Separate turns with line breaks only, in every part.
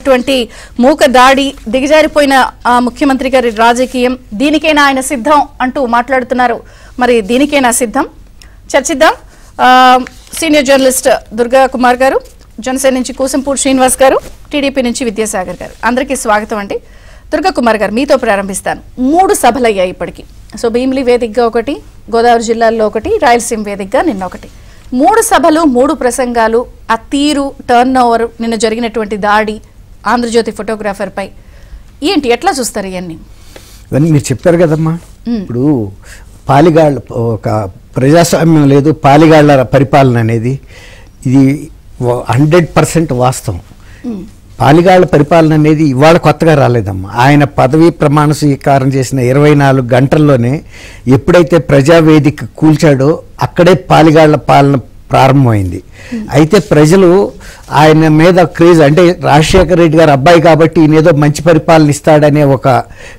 చేసినటువంటి మూక దాడి, దిగజారిపోయిన ముఖ్యమంత్రి గారి రాజకీయం, దీనికైనా ఆయన సిద్ధం అంటూ మాట్లాడుతున్నారు. మరి దీనికైనా సిద్ధం? చర్చిద్దాం. సీనియర్ జర్నలిస్ట్ దుర్గా కుమార్ గారు, జనసేన నుంచి కూసంపూడి శ్రీనివాస్ గారు, టీడీపీ నుంచి విద్యాసాగర్ గారు, అందరికీ స్వాగతం అండి. దుర్గా కుమార్ గారు, మీతో ప్రారంభిస్తాను. 3 సభలు అయ్యాయి ఇప్పటికి. సో భీమిలి వేదికగా ఒకటి, గోదావరి జిల్లాల్లో ఒకటి, రాయలసీమ వేదికగా నిన్న ఒకటి. 3 సభలు, 3 ప్రసంగాలు, ఆ తీరు, టర్న్ ఓవర్, నిన్న జరిగినటువంటి దాడి, ఆంధ్రజ్యోతి ఫోటోగ్రాఫర్ పై ఏంటి, ఎట్లా చూస్తారు ఇవన్నీ?
ఇవన్నీ మీరు చెప్పారు కదమ్మా. ఇప్పుడు పాలిగాళ్ళ ఒక ప్రజాస్వామ్యం లేదు, పాలిగాళ్ల పరిపాలన అనేది ఇది 100% వాస్తవం. పాలిగాళ్ల పరిపాలన అనేది ఇవాళ కొత్తగా రాలేదమ్మా. ఆయన పదవీ ప్రమాణ స్వీకారం చేసిన 24 గంటల్లోనే ఎప్పుడైతే ప్రజావేదిక కూల్చాడో అక్కడే పాలిగాళ్ల పాలన ప్రారంభమైంది. అయితే ప్రజలు ఆయన మీద క్రేజ్, అంటే రాజశేఖర రెడ్డి గారు అబ్బాయి కాబట్టి ఈయన ఏదో మంచి పరిపాలన ఇస్తాడనే ఒక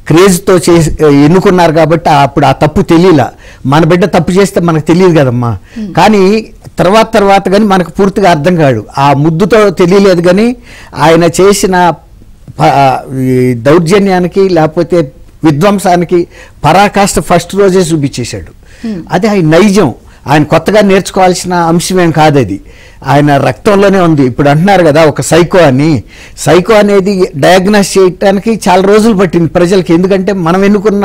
క్రేజ్తో చేసి ఎన్నుకున్నారు కాబట్టి అప్పుడు ఆ తప్పు తెలియలా. మన బిడ్డ తప్పు చేస్తే మనకు తెలియదు కదమ్మా. కానీ తర్వాత కానీ మనకు పూర్తిగా అర్థం కాడు. ఆ ముద్దుతో తెలియలేదు. కానీ ఆయన చేసిన దౌర్జన్యానికి లేకపోతే విధ్వంసానికి పరాకాష్ట ఫస్ట్ రోజే చూపించేశాడు. అది ఆయన నైజం. ఆయన కొత్తగా నేర్చుకోవాల్సిన అంశమేం కాదు, అది ఆయన రక్తంలోనే ఉంది. ఇప్పుడు అంటున్నారు కదా ఒక సైకో అని. సైకో అనేది డయాగ్నోస్ చేయడానికి చాలా రోజులు పట్టింది ప్రజలకి. ఎందుకంటే మనం ఎన్నుకున్న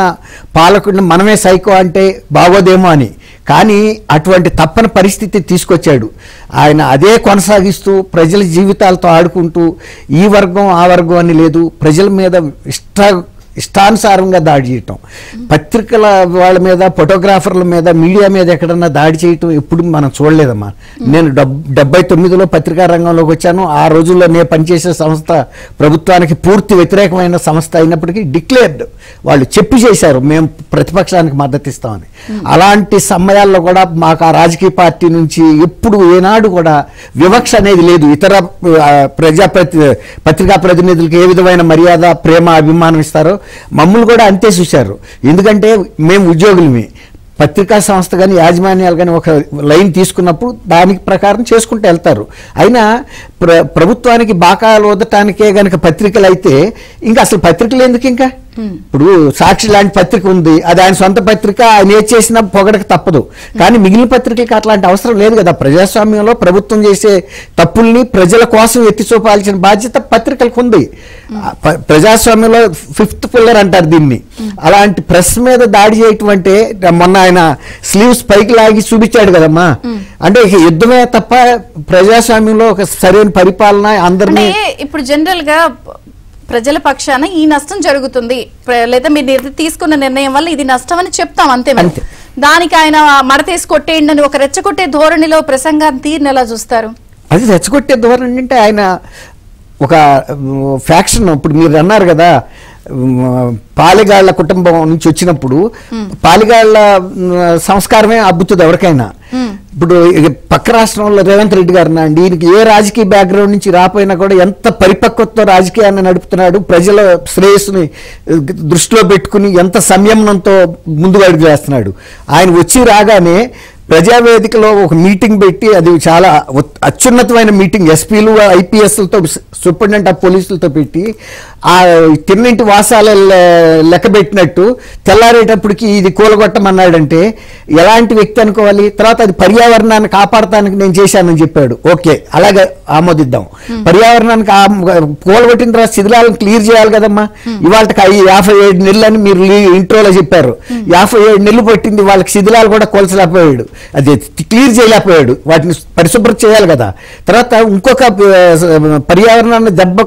పాలకుడిని మనమే సైకో అంటే బాగోదేమో అని. కానీ అటువంటి తప్పని పరిస్థితి తీసుకొచ్చాడు ఆయన. అదే కొనసాగిస్తూ ప్రజల జీవితాలతో ఆడుకుంటూ ఈ వర్గం ఆ వర్గం అని లేదు, ప్రజల మీద ఇష్టానుసారంగా దాడి చేయటం, పత్రికల వాళ్ళ మీద, ఫోటోగ్రాఫర్ల మీద, మీడియా మీద ఎక్కడన్నా దాడి చేయటం ఎప్పుడు మనం చూడలేదమ్మా. నేను 79లో పత్రికా రంగంలోకి వచ్చాను. ఆ రోజుల్లో నేను పనిచేసే సంస్థ ప్రభుత్వానికి పూర్తి వ్యతిరేకమైన సంస్థ అయినప్పటికీ డిక్లేర్డ్, వాళ్ళు చెప్పి చేశారు మేము ప్రతిపక్షానికి మద్దతు ఇస్తామని. అలాంటి సమయాల్లో కూడా మాకు ఆ రాజకీయ పార్టీ నుంచి ఎప్పుడు ఏనాడు కూడా వివక్ష అనేది లేదు. ఇతర పత్రికా ప్రతినిధులకు ఏ విధమైన మర్యాద, ప్రేమ, అభిమానం ఇస్తారో మమ్మల్ని కూడా అంతే చూశారు. ఎందుకంటే మేము ఉద్యోగులమే. పత్రికా సంస్థ కానీ యాజమాన్యాలు కానీ ఒక లైన్ తీసుకున్నప్పుడు దానికి ప్రకారం చేసుకుంటూ వెళ్తారు. అయినా ప్రభుత్వానికి బాకాలు వదటానికే గనక పత్రికలు అయితే ఇంకా అసలు పత్రికలు ఎందుకు? ఇంకా ఇప్పుడు సాక్షి లాంటి పత్రిక ఉంది, అది ఆయన సొంత పత్రిక, ఆయన ఏది చేసినా పొగడక తప్పదు. కానీ మిగిలిన పత్రికలకు అట్లాంటి అవసరం లేదు కదా. ప్రజాస్వామ్యంలో ప్రభుత్వం చేసే తప్పుల్ని ప్రజల కోసం ఎత్తి చూపాల్సిన బాధ్యత పత్రికలకు ఉంది. ప్రజాస్వామ్యంలో 5th పిల్లర్ అంటారు దీన్ని. అలాంటి ప్రెస్ మీద దాడి చేయటం అంటే మొన్న ఆయన స్లీవ్స్ పైకి లాగి చూపించాడు కదమ్మా. అంటే యుద్ధమే తప్ప ప్రజాస్వామ్యంలో ఒక సరైన పరిపాలన అందరినీ. ఇప్పుడు
జనరల్ గా ప్రజల పక్షాన ఈ నష్టం జరుగుతుంది, లేదా మీరు తీసుకున్న నిర్ణయం వల్ల ఇది నష్టం అని చెప్తాం అంతే. దానికి ఆయన మడతేసి కొట్టేయండి అని ఒక రెచ్చగొట్టే ధోరణిలో ప్రసంగాన్ని తీరుని ఎలా చూస్తారు?
అది రెచ్చగొట్టే ధోరణి అంటే ఆయన ఒక ఫ్యాక్షన్. ఇప్పుడు మీరు అన్నారు కదా పాలిగాళ్ల కుటుంబం నుంచి వచ్చినప్పుడు పాలిగాళ్ల సంస్కారమే అబ్బుతుంది ఎవరికైనా. ఇప్పుడు పక్క రాష్ట్రంలో రేవంత్ రెడ్డి గారు అండి, ఈయనకి ఏ రాజకీయ బ్యాక్గ్రౌండ్ నుంచి రాపోయినా కూడా ఎంత పరిపక్వతతో రాజకీయాన్ని నడుపుతున్నాడు, ప్రజల శ్రేయస్సుని దృష్టిలో పెట్టుకుని ఎంత సంయమనంతో ముందుకు అడుగు వేస్తున్నాడు. ఆయన వచ్చి రాగానే ప్రజావేదికలో ఒక మీటింగ్ పెట్టి, అది చాలా అత్యున్నతమైన మీటింగ్, ఎస్పీలు ఐపీఎస్లతో సూపరింటెండెంట్ ఆఫ్ పోలీసులతో పెట్టి ఆ తిన్నింటి వాసాల లెక్క పెట్టినట్టు తెల్లారేటప్పటికి ఇది కూలగొట్టమన్నాడంటే ఎలాంటి వ్యక్తి అనుకోవాలి? తర్వాత అది పర్యావరణాన్ని కాపాడటానికి నేను చేశానని చెప్పాడు. ఓకే, అలాగే ఆమోదిద్దాం. పర్యావరణానికి కూలగొట్టిన తర్వాత శిథిలాలను క్లియర్ చేయాలి కదమ్మా. ఇవాళకి 57 నెలలు అని మీరు ఇంట్రోలో చెప్పారు. 57 నెలలు పట్టింది, వాళ్ళకి శిథిలాలు కూడా కోల్చలేకపోయాడు, అది క్లియర్ చేయలేకపోయాడు. వాటిని పరిశుభ్రం చేయాలి కదా. తర్వాత ఇంకొక పర్యావరణాన్ని దెబ్బ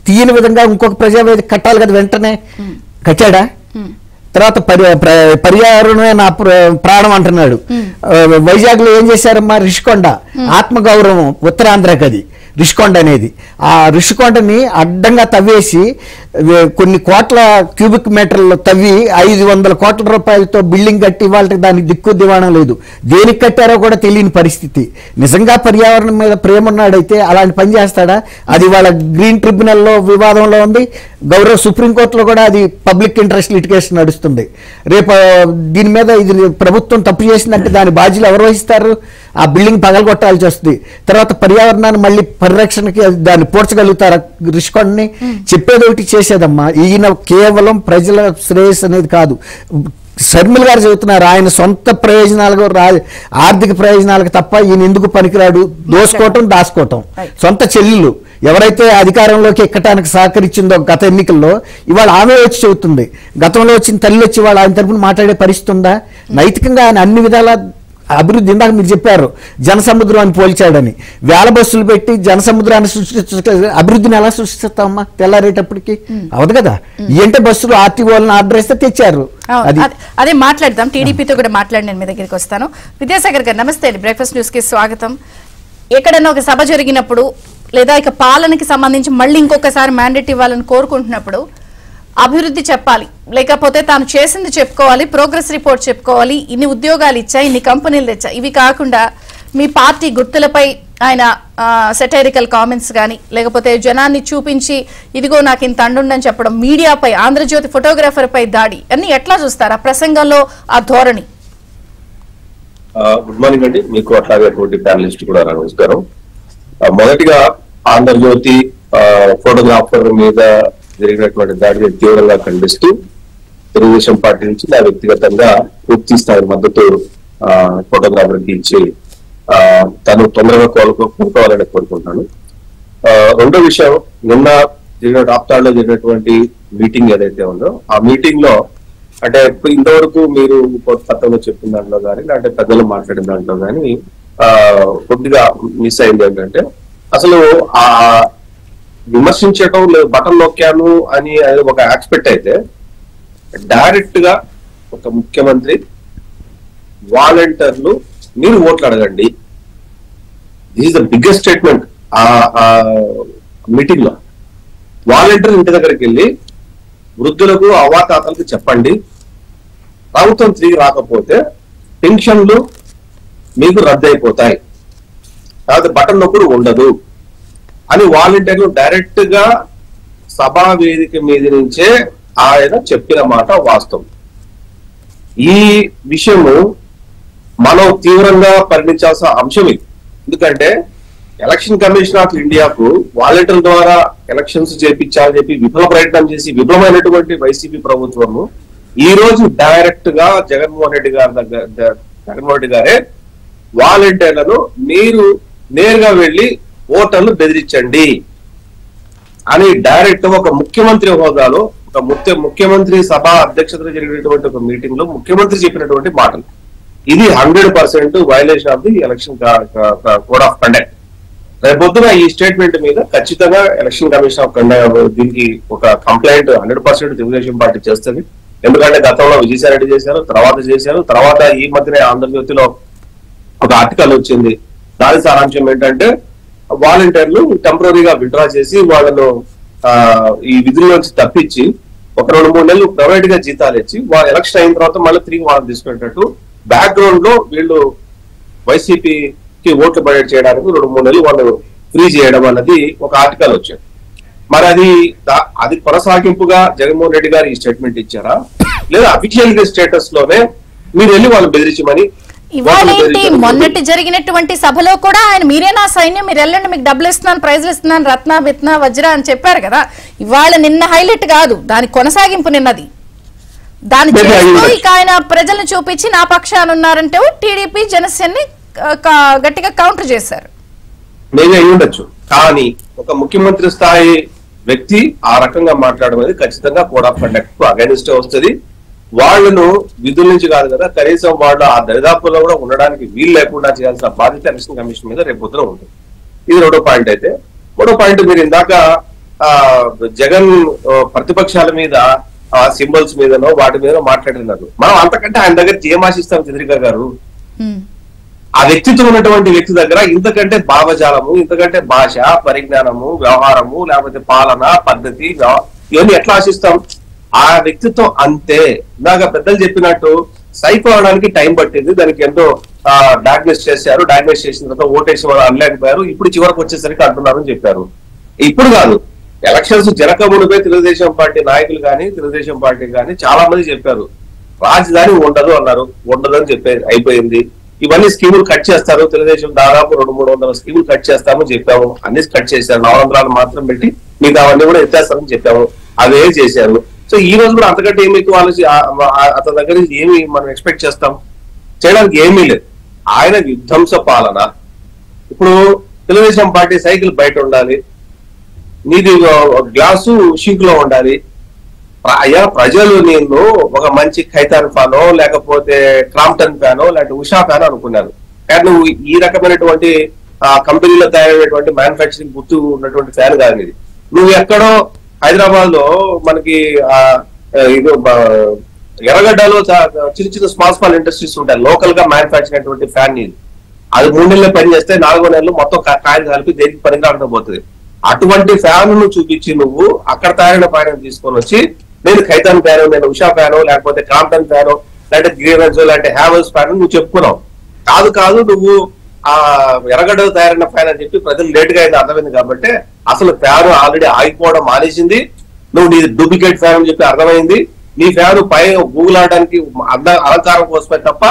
తీయని విధంగా ఇంకొక ప్రజావేదిక కట్టాలి కదా. వెంటనే కట్టాడా? తర్వాత పర్యావరణమే నా ప్రాణం అంటున్నాడు. వైజాగ్ లో ఏం చేశారమ్మా? రిషికొండ ఆత్మగౌరవం, ఉత్తరాంధ్రకి అది రిషికొండ అనేది. ఆ రిషికొండని అడ్డంగా తవ్వేసి కొన్ని కోట్ల క్యూబిక్ మీటర్లు తవ్వి 500 కోట్ల రూపాయలతో బిల్డింగ్ కట్టి వాళ్ళకి దానికి దిక్కు దివాణం లేదు. దేనికి కట్టారో కూడా తెలియని పరిస్థితి. నిజంగా పర్యావరణం మీద ప్రేమ ఉన్నాడైతే అలాంటి పని చేస్తాడా? అది వాళ్ళ గ్రీన్ ట్రిబ్యునల్లో వివాదంలో ఉంది. గౌరవ సుప్రీంకోర్టులో కూడా అది పబ్లిక్ ఇంట్రెస్ట్ లిటిగేషన్ నడుస్తుంది. రేపు దీని మీద ఇది ప్రభుత్వం తప్పు చేసిందంటే దాని బాధ్యులు ఎవరు వహిస్తారు? ఆ బిల్డింగ్ పగలగొట్టాల్సి వస్తుంది. తర్వాత పర్యావరణాన్ని మళ్ళీ పరిరక్షణకి దాన్ని పోడ్చగలుగుతారా రిషికొండని? చెప్పేది ఒకటి చేసేదమ్మా. ఈయన కేవలం ప్రజల శ్రేయస్సు అనేది కాదు. శర్మిల గారు చెబుతున్నారు ఆయన సొంత ప్రయోజనాలకు ఆర్థిక ప్రయోజనాలకు తప్ప ఈయన ఎందుకు పనికిరాడు? దోసుకోవటం దాచుకోవటం. సొంత చెల్లెలు ఎవరైతే అధికారంలోకి ఎక్కడానికి సహకరించిందో గత ఎన్నికల్లో ఇవాళ ఆమె వచ్చి చెబుతుంది. గతంలో వచ్చిన తల్లి వచ్చి వాళ్ళు ఆయన తరపున మాట్లాడే పరిస్థితి ఉందా? నైతికంగా ఆయన అన్ని విధాల అభివృద్ధి, ఇందాక మీరు చెప్పారు జనసముద్రం అని పోల్చాడని, వేల బస్సులు పెట్టి జనసముద్రాన్ని అభివృద్ధిని ఎలా సృష్టిస్తామమ్మా? తెల్లారేటప్పటికి అవదు కదా. ఏంటంటే బస్సులు ఆర్టీఓలను ఆర్డర్ ఇస్తే తెచ్చారు.
అదే మాట్లాడదాం. టీడీపీతో కూడా మాట్లాడి నేను మీ దగ్గరికి వస్తాను. విద్యాసాగర్ గారు నమస్తే అండి, బ్రేక్ఫాస్ట్ న్యూస్ కి స్వాగతం. ఎక్కడన్నా ఒక సభ జరిగినప్పుడు లేదా ఇక పాలనకి సంబంధించి మళ్ళీ ఇంకొకసారి మ్యాండేట్ ఇవ్వాలని కోరుకుంటున్నప్పుడు అభివృద్ధి చెప్పాలి, లేకపోతే తాను చేసింది చెప్పుకోవాలి, ప్రోగ్రెస్ రిపోర్ట్ చెప్పుకోవాలి, ఇన్ని ఉద్యోగాలు ఇచ్చా, ఇన్ని కంపెనీలు తెచ్చా. ఇవి కాకుండా మీ పార్టీ గుర్తులపై ఆయన సెటైరికల్ కామెంట్స్ కానీ, లేకపోతే జనాన్ని చూపించి ఇదిగో నాకు ఇంత అండుండని చెప్పడం, మీడియాపై ఆంధ్రజ్యోతి ఫోటోగ్రాఫర్ పై దాడి అన్ని ఎట్లా చూస్తారు ఆ ప్రసంగంలో ఆ ధోరణి?
గుడ్ మార్నింగ్ అండి, మీకు అట్లాగే ప్యానలిస్ట్ కూడా నమస్కారం. మొదటిగా ఆంధ్రజ్యోతి ఫోటోగ్రాఫర్ మీద జరిగినటువంటి దాడిని తీవ్రంగా ఖండిస్తూ తెలుగుదేశం పార్టీ నుంచి నా వ్యక్తిగతంగా పూర్తి స్థాయి మద్దతు ఫోటోగ్రాఫర్ కి ఇచ్చి తను తొందరగా కోలుకోవాలని కోరుకుంటున్నాను. రెండో విషయం, నిన్న జరిగిన రాప్తాడులో జరిగినటువంటి మీటింగ్ ఏదైతే ఉందో ఆ మీటింగ్ లో అంటే ఇంతవరకు మీరు పత్రంలో చెప్పిన దాంట్లో కానీ లేదంటే పెద్దలు మాట్లాడిన దాంట్లో కానీ కొద్దిగా మిస్ అయింది ఏంటంటే, అసలు ఆ విమర్శించడం లేదు బటన్ నొక్కాను అని ఒక ఆస్పెక్ట్ అయితే, డైరెక్ట్ గా ఒక ముఖ్యమంత్రి వాలంటీర్లు మీరు ఓట్లు అడగండి, this is the biggest statement ఆ మీటింగ్ లో. వాలంటీర్ ఇంటి దగ్గరికి వెళ్ళి వృద్ధులకు అవాతాతలకు చెప్పండి, ప్రభుత్వం తిరిగి రాకపోతే పెన్షన్లు మీకు రద్దు అయిపోతాయి, కాబట్టి బటన్ నొక్కుడు ఉండదు అని వాలంటీర్లు డైరెక్ట్ గా సభా వేదిక మీద నుంచే ఆయన చెప్పిన మాట వాస్తవం. ఈ విషయము మనం తీవ్రంగా పరిగణించాల్సిన అంశం ఇది. ఎందుకంటే ఎలక్షన్ కమిషన్ ఆఫ్ ఇండియాకు వాలంటీర్ల ద్వారా ఎలక్షన్స్ చేపించాలని చెప్పి విఫల ప్రయత్నం చేసి విఫలమైనటువంటి వైసీపీ ప్రభుత్వము ఈ రోజు డైరెక్ట్ గా జగన్మోహన్ రెడ్డి గారే వాలంటీర్లను మీరు నేరుగా వెళ్లి ఓటర్లు బెదిరించండి అని డైరెక్ట్ ఒక ముఖ్యమంత్రి హోదాలో ఒక ముఖ్యమంత్రి సభ అధ్యక్షతలో జరిగినటువంటి ఒక మీటింగ్ లో ముఖ్యమంత్రి చెప్పినటువంటి మాటలు. ఇది 100% violation of the election code of conduct. రేపొద్దున ఈ స్టేట్మెంట్ మీద ఖచ్చితంగా ఎలక్షన్ కమిషన్ ఆఫ్ కండక్ట్ దీనికి ఒక కంప్లైంట్ 100% తెలుగుదేశం పార్టీ చేస్తుంది. ఎందుకంటే గతంలో విజయసాయి రెడ్డి చేశారు, తర్వాత ఈ మధ్యనే ఆంధ్రజ్యోతిలో ఒక ఆర్టికల్ వచ్చింది. దాని సారాంశం ఏంటంటే వాలంటీర్లు టెంపరీగా విత్డ్రా చేసి వాళ్ళను ఈ విధుల నుంచి తప్పించి ఒక 2-3 నెలలు ప్రైవేట్ గా జీతాలు ఇచ్చి వాళ్ళు ఎలక్షన్ అయిన తర్వాత మళ్ళీ తిరిగి వాళ్ళని తీసుకునేటట్టు బ్యాక్గ్రౌండ్ లో వీళ్ళు వైసీపీకి ఓట్లు బయట చేయడానికి 2-3 నెలలు వాళ్ళు ఫ్రీ చేయడం అన్నది ఒక ఆర్టికల్ వచ్చింది. మరి అది కొనసాగింపుగా జగన్మోహన్ రెడ్డి గారు ఈ స్టేట్మెంట్ ఇచ్చారా, లేదా అఫీషియల్ స్టేటస్ లోనే మీరు వెళ్ళి వాళ్ళు బెదిరించమని?
ఇవాళేంటి మొన్నటి జరిగినటువంటి సభలో కూడా ఆయన మీరే నా సైన్యం, మీరు వెళ్ళండి, మీకు డబ్బులు ఇస్తున్నాను, ప్రైజ్లు ఇస్తున్నాను, రత్న విత్న వజ్ర అని చెప్పారు కదా. ఇవాళ నిన్న హైలైట్ కాదు, దాని కొనసాగింపు నిన్నది. దాని చేస్తూ ఇక ఆయన ప్రజలను చూపించి నా పక్షాన ఉన్నారంటే టీడీపీ జనసేనని గట్టిగా కౌంటర్ చేశారు.
మేమే అయి ఉండొచ్చు, కానీ ఒక ముఖ్యమంత్రి స్థాయి వ్యక్తి ఆ రకంగా మాట్లాడడం అనేది ఖచ్చితంగా కోడ్ ఆఫ్ కండక్ట్ కు అగైనిస్ట్ వస్తుంది. వాళ్లను విధుల నుంచి కాదు కదా, కనీసం వాళ్ళు ఆ దరిదాపుల్లో కూడా ఉండడానికి వీలు లేకుండా చేయాల్సిన బాధ్యత ఎలక్షన్ కమిషన్ మీద రేపు పొద్దున ఉంటుంది. ఇది రెండో పాయింట్. అయితే మూడో పాయింట్, మీరు ఇందాక జగన్ ప్రతిపక్షాల మీద సింబల్స్ మీదనో వాటి మీద మాట్లాడినారు. మనం అంతకంటే ఆయన దగ్గర ఏం ఆశిస్తాం చంద్రిక గారు? ఆ వ్యక్తిత్వం ఉన్నటువంటి వ్యక్తి దగ్గర ఇంతకంటే భావజాలము, ఇంతకంటే భాష పరిజ్ఞానము, వ్యవహారము, లేకపోతే పాలన పద్ధతి, ఇవన్నీ ఎట్లా ఆశిస్తాం? ఆ వ్యక్తిత్వం అంతే. ఇందాక పెద్దలు చెప్పినట్టు సైకో అవడానికి టైం పట్టింది, దానికి ఎంతో డయాగ్నోస్ చేశారు. డయాగ్నోస్ చేసిన తర్వాత ఓటేసి వాళ్ళు అనలేకపోయారు. ఇప్పుడు చివరికి వచ్చేసరికి అంటున్నారని చెప్పారు. ఇప్పుడు కాదు, ఎలక్షన్స్ జరగమునిపై తెలుగుదేశం పార్టీ నాయకులు కానీ తెలుగుదేశం పార్టీ కానీ చాలా మంది చెప్పారు రాజధాని ఉండదు అన్నారు. ఉండదని చెప్పేది అయిపోయింది. ఇవన్నీ స్కీములు కట్ చేస్తారు, తెలుగుదేశం దాదాపు 200-300 స్కీములు కట్ చేస్తామని చెప్పాము. అన్ని కట్ చేశారు, నవరంధ్రాలు మాత్రం పెట్టి మిగతా అవన్నీ కూడా ఎత్తేస్తారని చెప్పాము. అవే చేశారు. సో ఈ రోజు కూడా అంతకంటే ఏమి ఎక్కువ ఆలోచి అతని దగ్గర నుంచి ఏమి మనం ఎక్స్పెక్ట్ చేస్తాం? చేయడానికి ఏమీ లేదు. ఆయన విధ్వంస పాలన. ఇప్పుడు తెలుగుదేశం పార్టీ సైకిల్ బయట ఉండాలి, నీది గ్లాసు షింక్ లో ఉండాలి. అయ్యా ప్రజలు నిన్ను ఒక మంచి ఖైతాన్ ఫ్యానో లేకపోతే క్రాంప్టన్ ఫ్యానో లేకపోతే ఉషా ఫ్యానో అనుకున్నారు. కానీ నువ్వు ఈ రకమైనటువంటి కంపెనీలో తయారైనటువంటి మ్యానుఫ్యాక్చరింగ్ గుర్తు ఉన్నటువంటి ఫ్యాన్ కాదు ఇది. నువ్వు ఎక్కడో హైదరాబాద్ లో మనకి ఇది ఎర్రగడ్డలో చిన్న చిన్న స్మాల్ ఇండస్ట్రీస్ ఉంటాయి, లోకల్ గా మ్యానుఫ్యాక్చర్ అయినటువంటి ఫ్యాన్ ఇది. అది 3 నెలలు పని చేస్తే 4వ నెలలు మొత్తం కాయలు కలిపి దేనికి పనికిరాకుండా పోతుంది. అటువంటి ఫ్యాన్ ను చూపించి నువ్వు అక్కడ తయారైన ఫ్యాన్ తీసుకొని వచ్చి నేను ఖైతాన్ ఫ్యాను, నేను ఉషా ఫ్యాను, లేకపోతే క్రాంప్టన్ ఫ్యాను, లేకపోతే గ్రీవెన్స్, లేకపోతే హ్యావెల్స్ ఫ్యాన్ నువ్వు చెప్పుకున్నావు. కాదు నువ్వు ఆ ఎర్రగడ్డలు తయారైన ఫ్యాన్ అని చెప్పి ప్రజలు లేట్ గా అయితే అర్థమైంది. కాబట్టి అసలు ఫ్యాన్ ఆల్రెడీ ఆగిపోవడం మానేసింది. నువ్వు నీ డూప్లికేట్ ఫ్యాన్ అని చెప్పి అర్థమైంది. నీ ఫ్యాన్ పై గూగుల్ ఆడడానికి అలంకారం కోసమే తప్ప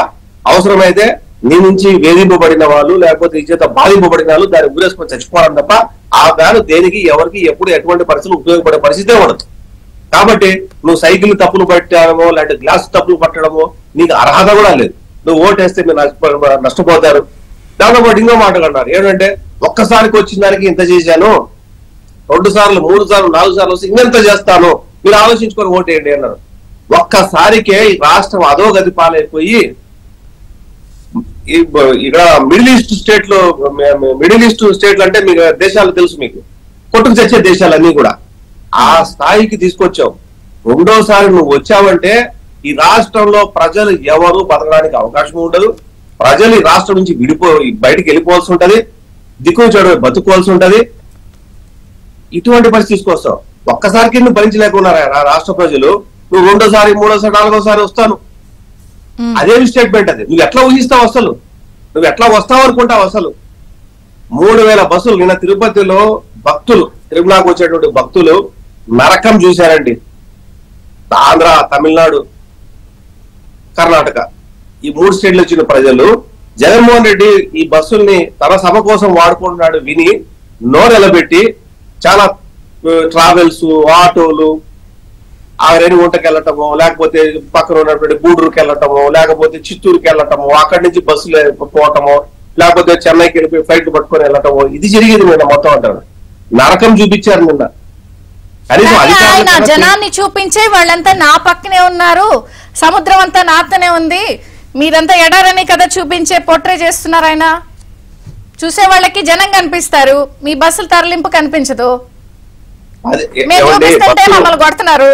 అవసరమైతే నీ నుంచి వేధింపబడిన వాళ్ళు లేకపోతే ఈ చేత బాధింపబడిన వాళ్ళు దాన్ని ఊరేసుకొని చచ్చిపోవడం తప్ప ఆ ఫ్యాన్ దేనికి ఎవరికి ఎప్పుడు ఎటువంటి పరిస్థితులు ఉపయోగపడే పరిస్థితే ఉండదు. కాబట్టి నువ్వు సైకిల్ తప్పులు పట్టడమో లేకపోతే గ్లాస్ తప్పులు పట్టడమో నీకు అర్హత కూడా లేదు. నువ్వు ఓటేస్తే మీరు నష్టపోతారు. దాంతో పాటు ఇంకో మాట అన్నారు ఏంటంటే ఒక్కసారికి వచ్చిన దానికి ఇంత చేశాను, 2 సార్లు 3 సార్లు 4 సార్లు వస్తే ఇంకెంత చేస్తాను, మీరు ఆలోచించుకొని ఓటేయండి అన్నారు. ఒక్కసారికే ఈ రాష్ట్రం అధోగతి పాలైపోయి ఇక్కడ మిడిల్ ఈస్ట్ స్టేట్లు అంటే మీకు దేశాలు తెలుసు, మీకు కొట్టుకు తెచ్చే దేశాలన్నీ కూడా ఆ స్థాయికి తీసుకొచ్చావు. రెండోసారి నువ్వు వచ్చావంటే ఈ రాష్ట్రంలో ప్రజలు ఎవరు బతకడానికి అవకాశం ఉండదు. ప్రజలు ఈ రాష్ట్రం నుంచి బయటికి వెళ్ళిపోవాల్సి ఉంటది, దిక్కు చెడు బతుకోవాల్సి ఉంటది. ఇటువంటి పరిస్థితి తీసుకొస్తావు. ఒక్కసారికి నువ్వు భరించలేకున్నారా రాష్ట్ర ప్రజలు, నువ్వు 2వ సారి 3వ సారి 4వ సారి వస్తాను అదేమి స్టేట్మెంట్ అది? నువ్వు ఎట్లా ఊహిస్తావు అసలు? నువ్వు ఎట్లా వస్తావు అనుకుంటావు అసలు? 3000 బస్సులు నిన్న తిరుపతిలో భక్తులు, తిరుమలకు వచ్చేటువంటి భక్తులు నరకం చూశారండి. ఆంధ్ర, తమిళనాడు, కర్ణాటక ఈ 3 స్టేట్లు వచ్చిన ప్రజలు జగన్మోహన్ రెడ్డి ఈ బస్సుల్ని తన సభ కోసం వాడుకుంటున్నాడు విని నోరెలబెట్టి చాలా ట్రావెల్స్, ఆటోలు ఆ రేణిగుంటకి వెళ్ళటమో లేకపోతే పక్కన ఉన్నటువంటి గూడూరుకి వెళ్ళటమో లేకపోతే చిత్తూరుకి వెళ్ళటమో అక్కడి నుంచి బస్సులు పోవటమో లేకపోతే చెన్నైకి వెళ్ళిపోయి ఫ్లైట్లు పట్టుకొని వెళ్ళటమో ఇది జరిగేది నిన్న మొత్తం అంటారు. నరకం చూపించారు నిన్న.
ఆయన జనాన్ని చూపించే వాళ్ళంతా నా పక్కనే ఉన్నారు, సముద్రం అంతా నాతోనే ఉంది, మీరంతా ఎడారని కదా చూపించే పోర్ట్రే చేస్తున్నారు. ఆయన చూసే వాళ్ళకి జనం కనిపిస్తారు, మీ బస్సులు తరలింపు కనిపించదు. మేము చూపిస్తుంటే మమ్మల్ని కొడుతున్నారు.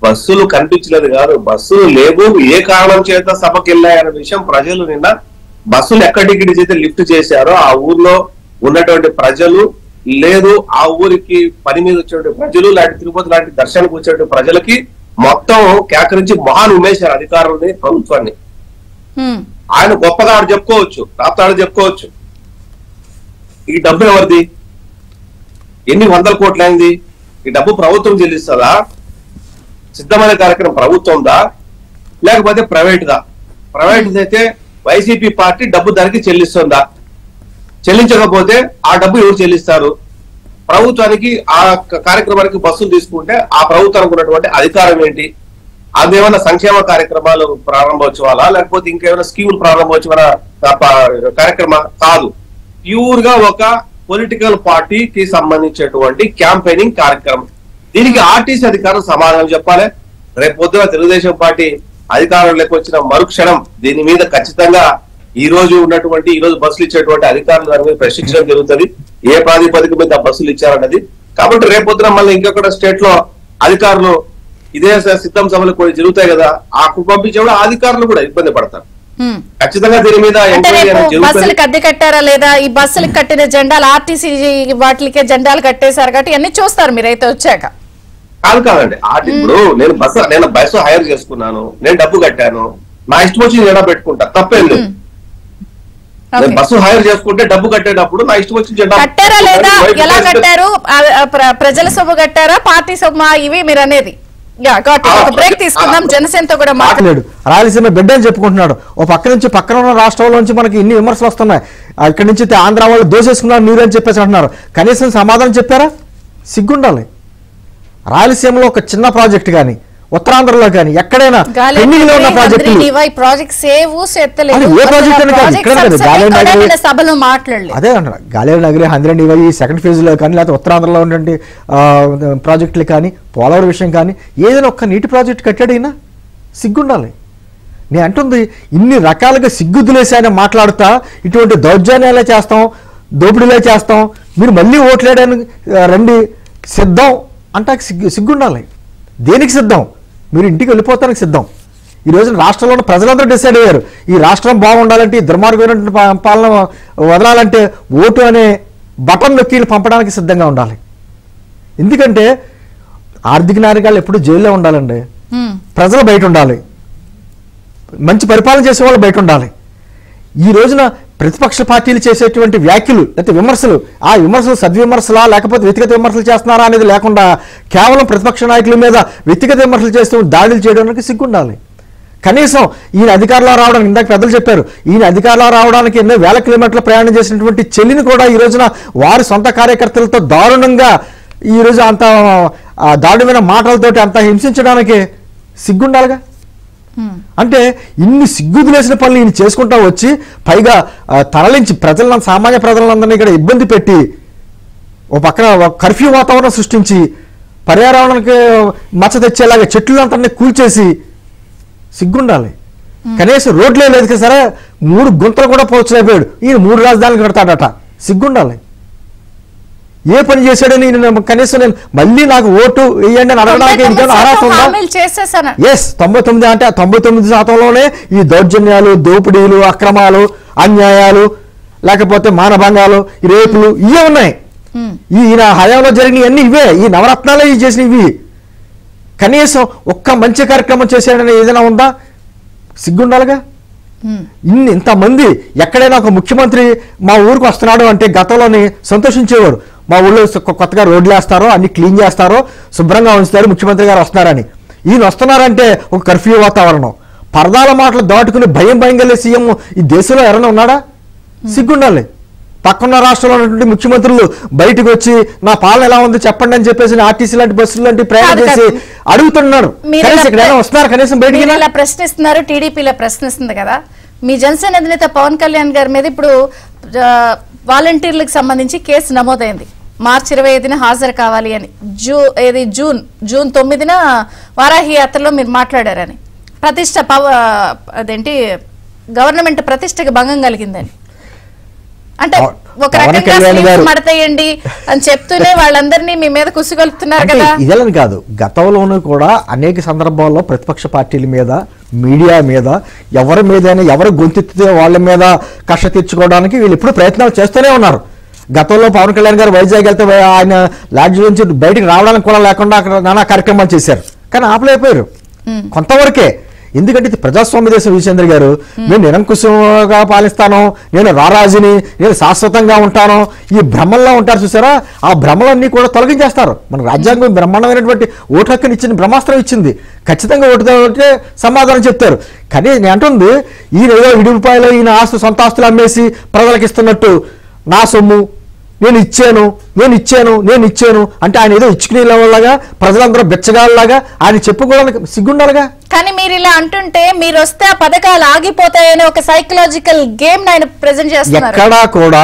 బస్సులు కనిపించలేదు కాదు, బస్సులు లేవు, ఏ కారణం చేత సభకి వెళ్ళాయన్న విషయం ప్రజలు నిన్న బస్సులు ఎక్కడికి చేత లిఫ్ట్ చేశారో ఆ ఊర్లో ఉన్నటువంటి ప్రజలు లేదు, ఆ ఊరికి పని మీద వచ్చేటువంటి ప్రజలు లాంటి తిరుపతి లాంటి దర్శనానికి వచ్చేటువంటి ప్రజలకి మొత్తం కేకరించి మహాన్ ఉమేశారు అధికారులని, ప్రభుత్వాన్ని. ఆయన గొప్పగా ఆడు చెప్పుకోవచ్చు, రాప్తాడు చెప్పుకోవచ్చు. ఈ డబ్బు ఎవరిది? ఎన్ని 100 కోట్లు అయింది? ఈ డబ్బు ప్రభుత్వం చెల్లిస్తుందా? సిద్ధమైన కార్యక్రమం ప్రభుత్వందా లేకపోతే ప్రైవేట్దా? ప్రైవేట్ అయితే వైసీపీ పార్టీ డబ్బు దానికి చెల్లిస్తుందా? చెల్లించకపోతే ఆ డబ్బు ఎవరు చెల్లిస్తారు? ప్రభుత్వానికి ఆ కార్యక్రమానికి బస్సులు తీసుకుంటే ఆ ప్రభుత్వానికి ఉన్నటువంటి అధికారం ఏంటి? అదేమన్నా సంక్షేమ కార్యక్రమాలు ప్రారంభోత్సవాలా లేకపోతే ఇంకేమైనా స్కీములు ప్రారంభోత్సవాల కార్యక్రమం కాదు. ప్యూర్ గా ఒక పొలిటికల్ పార్టీకి సంబంధించినటువంటి క్యాంపెయినింగ్ కార్యక్రమం. దీనికి ఆర్టీసీ అధికారులు సమాధానం చెప్పాలి. రేపు పొద్దున తెలుగుదేశం పార్టీ అధికారంలోకి వచ్చిన మరుక్షణం దీని మీద ఖచ్చితంగా ఈ రోజు బస్సులు ఇచ్చేటువంటి అధికారులు దాని మీద ప్రశ్నించడం జరుగుతుంది. ఏ ప్రాతిపదిక మీద బస్సులు ఇచ్చారన్నది. కాబట్టి రేపు పొద్దున మళ్ళీ ఇంకొక స్టేట్ లో అధికారులు ఇదే సిద్ధం సభలు కూడా జరుగుతాయి కదా, ఆ పంపించే అధికారులు కూడా ఇబ్బంది పడతారు. ఖచ్చితంగా దీని మీద
అంటే
ఎంక్వైరీ
రేపు
అనేది జరుగుతుంది.
బస్సులకు అద్దె కట్టారా లేదా, ఈ బస్సులకు కట్టిన జెండాలు ఆర్టీసీ వాటికే జెండాలు కట్టేశారు కాబట్టి ఇవన్నీ చూస్తారు మీరైతే వచ్చాక.
కాదండి ఇప్పుడు నేను బస్సు హైర్ చేసుకున్నాను, నేను డబ్బు కట్టాను, నా ఇష్టం వచ్చి జెండా పెట్టుకుంటా, తప్పేం లేదు. నేను బస్సు హైర్ చేసుకుంటే డబ్బు కట్టేటప్పుడు నా ఇష్టం వచ్చి జెండా
కట్టారా లేదా, ఎలా కట్టారు, ప్రజల సొమ్ము కట్టారా, పార్టీ సొమ్ము, ఇవి మీరు అనేది. ఒక బ్రేక్ తీసుకుందాం, జనసేనతో కూడా
మాట్లాడు. రాయలసీమ బిడ్డ అని చెప్పుకుంటున్నాడు. ఓ పక్క నుంచి పక్కన ఉన్న రాష్ట్రాల నుంచి మనకి ఇన్ని విమర్శలు వస్తున్నాయి. ఇక్కడి నుంచి ఆంధ్ర వాళ్ళు దోసేసుకున్నారు నీరు అని చెప్పేసి అంటున్నారు. కనీసం సమాధానం చెప్పారా? సిగ్గుండాలి. రాయలసీమలో ఒక చిన్న ప్రాజెక్ట్ కానీ, ఉత్తరాంధ్రలో కానీ ఎక్కడైనా పెండింగ్ లో ఉన్న
సభలో మాట్లాడలేదు.
అదే అంటారు గాలేరు నగరి, హంద్రెడ్ ఇవై సెకండ్ ఫేజ్ లో కానీ, లేకపోతే ఉత్తరాంధ్రలో ఉన్నటువంటి ప్రాజెక్టులు కానీ, పోలవరం విషయం కానీ, ఏదైనా ఒక్క నీటి ప్రాజెక్ట్ కట్టాడైనా సిగ్గుండాలి. నేను అంటుంది ఇన్ని రకాలుగా సిగ్గుదులేసి మాట్లాడుతా ఇటువంటి దౌర్జన్యాలే చేస్తాం, దోపిడీలే చేస్తాం, మీరు మళ్ళీ ఓట్లేయడానికి రండి సిద్ధం అంటే సిగ్గుండాలి. దేనికి సిద్ధం? మీరు ఇంటికి వెళ్ళిపోతానికి సిద్ధం. ఈ రోజున రాష్ట్రంలో ప్రజలందరూ డిసైడ్ అయ్యారు, ఈ రాష్ట్రం బాగుండాలంటే, ఈ దుర్మార్గమైన పాలన వదలాలంటే ఓటు అనే బటన్ నొక్కి పంపడానికి సిద్ధంగా ఉండాలి. ఎందుకంటే ఆర్థిక నాయకులు ఎప్పుడు జైల్లో ఉండాలండి, ప్రజలు బయట ఉండాలి, మంచి పరిపాలన చేసే వాళ్ళు బయట ఉండాలి. ఈ రోజున ప్రతిపక్ష పార్టీలు చేసేటువంటి వ్యాఖ్యలు లేకపోతే విమర్శలు, ఆ విమర్శలు సద్విమర్శలా లేకపోతే వ్యక్తిగత విమర్శలు చేస్తున్నారా అనేది లేకుండా కేవలం ప్రతిపక్ష నాయకుల మీద వ్యక్తిగత విమర్శలు చేస్తూ దాడులు చేయడానికి సిగ్గుండాలి. కనీసం ఈయన అధికారంలో రావడానికి, ఇందాక పెద్దలు చెప్పారు, ఈయన అధికారంలో రావడానికి ఎన్నో వేల కిలోమీటర్ల ప్రయాణం చేసినటువంటి చెల్లిని కూడా ఈ రోజున వారి సొంత కార్యకర్తలతో దారుణంగా ఈ రోజు అంత దారుణమైన మాటలతోటి అంత హింసించడానికి సిగ్గుండాలిగా. అంటే ఇన్ని సిగ్గుదులేసిన పనులు ఈయన చేసుకుంటా వచ్చి పైగా తరలించి ప్రజలను, సామాన్య ప్రజలందరినీ ఇక్కడ ఇబ్బంది పెట్టి ఓ పక్కన కర్ఫ్యూ వాతావరణం సృష్టించి పర్యావరణానికి మచ్చ తెచ్చేలాగా చెట్లందరినీ కూల్చేసి సిగ్గుండాలి. కనీసం రోడ్లే లేదు కదా సరే 3 గుంతలు కూడా పోల్చలేకపోయాడు. ఈయన 3 రాజధానులు కడతాడట. సిగ్గుండాలి. ఏ పని చేశాడని కనీసం నేను మళ్ళీ నాకు ఓటు వేయండి అని అడగడానికి అర్హత ఉందా? ఎస్, 99 అంటే 99% ఈ దౌర్జన్యాలు, దోపిడీలు, అక్రమాలు, అన్యాయాలు, లేకపోతే మానభంగాలు, రేపులు ఇవే ఉన్నాయి. ఈయన హయాంలో జరిగినవన్నీ ఇవే, ఈ నవరత్నాలే చేసినవి. కనీసం ఒక్క మంచి కార్యక్రమం చేశాడని ఏదైనా ఉందా? సిగ్గుండాలిగా. ఇంతమంది ఎక్కడైనా ఒక ముఖ్యమంత్రి మా ఊరికి వస్తున్నాడు అంటే గతంలోని సంతోషించేవారు. మా ఊళ్ళో కొత్తగా రోడ్లు వేస్తారో, అన్ని క్లీన్ చేస్తారో, శుభ్రంగా ఉంచుతారు, ముఖ్యమంత్రి గారు వస్తున్నారని. ఈయన వస్తున్నారంటే ఒక కర్ఫ్యూ వాతావరణం, పరదాల మాటలు దాటుకుని భయం భయంగా సీఎం ఈ దేశంలో ఎవరైనా ఉన్నాడా? సిగ్గుండాలి. పక్కన్న రాష్ట్రంలో ఉన్నటువంటి ముఖ్యమంత్రులు బయటకు వచ్చి నా పాలన ఎలా ఉంది చెప్పండి అని చెప్పేసి ఆర్టీసీ లాంటి బస్సులు లాంటి ప్రయాణం చేసి అడుగుతున్నారు. వస్తున్నారు, కనీసం బయటికి
ఇలా ప్రశ్నిస్తున్నారు. టీడీపీలో ప్రశ్నిస్తుంది కదా. మీ జనసేన అధినేత పవన్ కళ్యాణ్ గారి మీద ఇప్పుడు వాలంటీర్లకు సంబంధించి కేసు నమోదైంది. మార్చి 25న హాజరు కావాలి అని, జూన్ 9న వారాహి యాత్రలో మీరు మాట్లాడారని, ప్రతిష్ట అదేంటి గవర్నమెంట్ ప్రతిష్టకి భంగం కలిగిందని, అంటే ఒక రకంగా మడతాయండి అని చెప్తూనే వాళ్ళందరినీ మీ మీద కుసిగొలుపుతున్నారు కదా.
ఇదేలని కాదు, గతంలోనూ కూడా అనేక సందర్భాల్లో ప్రతిపక్ష పార్టీల మీద, మీడియా మీద, ఎవరి మీదైనా ఎవరు గొంతెత్తితే వాళ్ళ మీద కష్ట తెచ్చుకోవడానికి వీళ్ళు ఎప్పుడు ప్రయత్నాలు చేస్తూనే ఉన్నారు. గతంలో పవన్ కళ్యాణ్ గారు వైజాగ్ వెళ్తే ఆయన లాడ్జ్ నుంచి బయటికి రావడానికి కూడా లేకుండా అక్కడ నానా కార్యక్రమాలు చేశారు, కానీ ఆపలేకపోయారు కొంతవరకే. ఎందుకంటే ఇది ప్రజాస్వామ్య దేశం. విజయేంద్ర గారు, నేను నిరంకుశంగా పాలిస్తాను, నేను రారాజుని, నేను శాశ్వతంగా ఉంటాను, ఈ భ్రమల్లో ఉంటారు చూసారా, ఆ భ్రమలన్నీ కూడా తొలగించేస్తారు. మన రాజ్యాంగం బ్రహ్మాండమైనటువంటి ఓటు హక్కుని ఇచ్చింది, బ్రహ్మాస్త్రం ఇచ్చింది, ఖచ్చితంగా ఓటుతో సమాధానం చెప్తారు. కానీ నేను అంటుంది ఈయన ఏదో విడిపాయలో ఈయన సొంత ఆస్తులు అమ్మేసి ప్రజలకు ఇస్తున్నట్టు, నా సొమ్ము నేను ఇచ్చాను అంటే ఆయన ఏదో ఇచ్చుకునేలాగా, ప్రజలందరూ బెచ్చగాళ్ళలాగా ఆయన చెప్పుకోవడానికి సిగ్గుండాలిగా.
కానీ మీరు ఇలా అంటుంటే మీరు వస్తే ఆ పథకాలు ఆగిపోతాయని ఒక సైకలాజికల్ గేమ్ ఆయన ప్రెజెంట్ చేస్తున్నారు.
ఎక్కడా కూడా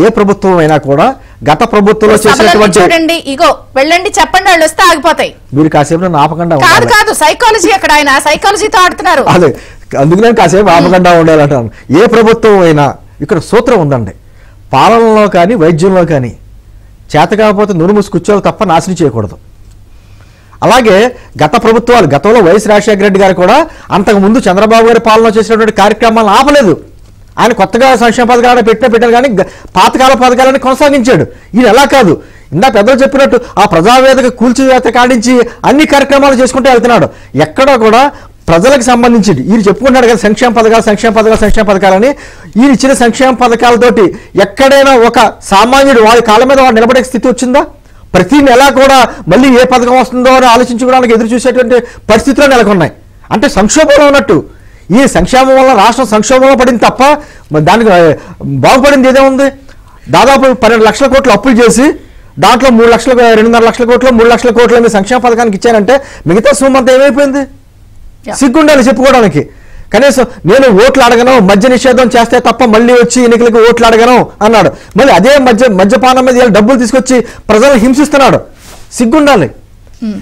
ఏ ప్రభుత్వం అయినా కూడా గత ప్రభుత్వంలో చేసినటువంటి,
చూడండి ఇగో వెళ్ళండి చెప్పండి వాళ్ళు వస్తే ఆగిపోతాయి,
మీరు కాసేపు ఆపకుండా
కాదు సైకాలజీ, అక్కడ ఆయన సైకాలజీతో ఆడుతున్నారు.
అదే అందుకనే కాసేపు ఆపకుండా ఉండాలంటాను. ఏ ప్రభుత్వం అయినా ఇక్కడ సూత్రం ఉందండి, పాలనలో కానీ వైద్యంలో కానీ చేత కాకపోతే నూనె మూసి కూర్చోవాలి తప్ప నాశనం చేయకూడదు. అలాగే గత ప్రభుత్వాలు, గతంలో వైఎస్ రాజశేఖర రెడ్డి గారు కూడా అంతకుముందు చంద్రబాబు గారి పాలన చేసినటువంటి కార్యక్రమాలను ఆపలేదు. ఆయన కొత్తగా సంక్షేమ పథకాలను పెట్టారు కానీ పాతకాల పథకాలను కొనసాగించాడు. ఈయన ఎలా కాదు, ఇందా పెద్దలు చెప్పినట్టు ఆ ప్రజావేదిక కూల్చివేత కాడించి అన్ని కార్యక్రమాలు చేసుకుంటూ వెళ్తున్నాడు. ఎక్కడా కూడా ప్రజలకు సంబంధించి ఈయన చెప్పుకుంటున్నాడు కదా సంక్షేమ పథకాలని. ఈయన ఇచ్చిన సంక్షేమ పథకాలతోటి ఎక్కడైనా ఒక సామాన్యుడు వాడి కాళ్ళ మీద వాడు నిలబడే స్థితి వచ్చిందా? ప్రతి నెల కూడా మళ్ళీ ఏ పథకం వస్తుందో అని ఆలోచించుకోవడానికి ఎదురు చూసేటువంటి పరిస్థితులు నెలకొన్నాయి. అంటే సంక్షోభంలో ఉన్నట్టు. ఈ సంక్షేమం వల్ల రాష్ట్రం సంక్షోభంలో పడింది తప్ప దానికి బాగుపడింది ఏదేముంది? దాదాపు 12 లక్షల కోట్లు అప్పులు చేసి దాంట్లో 2.5 లక్షల కోట్లు 3 లక్షల కోట్లు సంక్షేమ పథకానికి ఇచ్చారంటే మిగతా సొమ్ము అంతా ఏమైపోయింది? సిగ్గుండాలి చెప్పుకోవడానికి. కనీసం నేను ఓట్లు అడగను, మద్య నిషేధం చేస్తే తప్ప మళ్ళీ వచ్చి ఎన్నికలకు ఓట్లు అడగను అన్నాడు. మళ్ళీ అదే మద్యపానం మీద డబ్బులు తీసుకొచ్చి ప్రజలను హింసిస్తున్నాడు. సిగ్గుండాలి.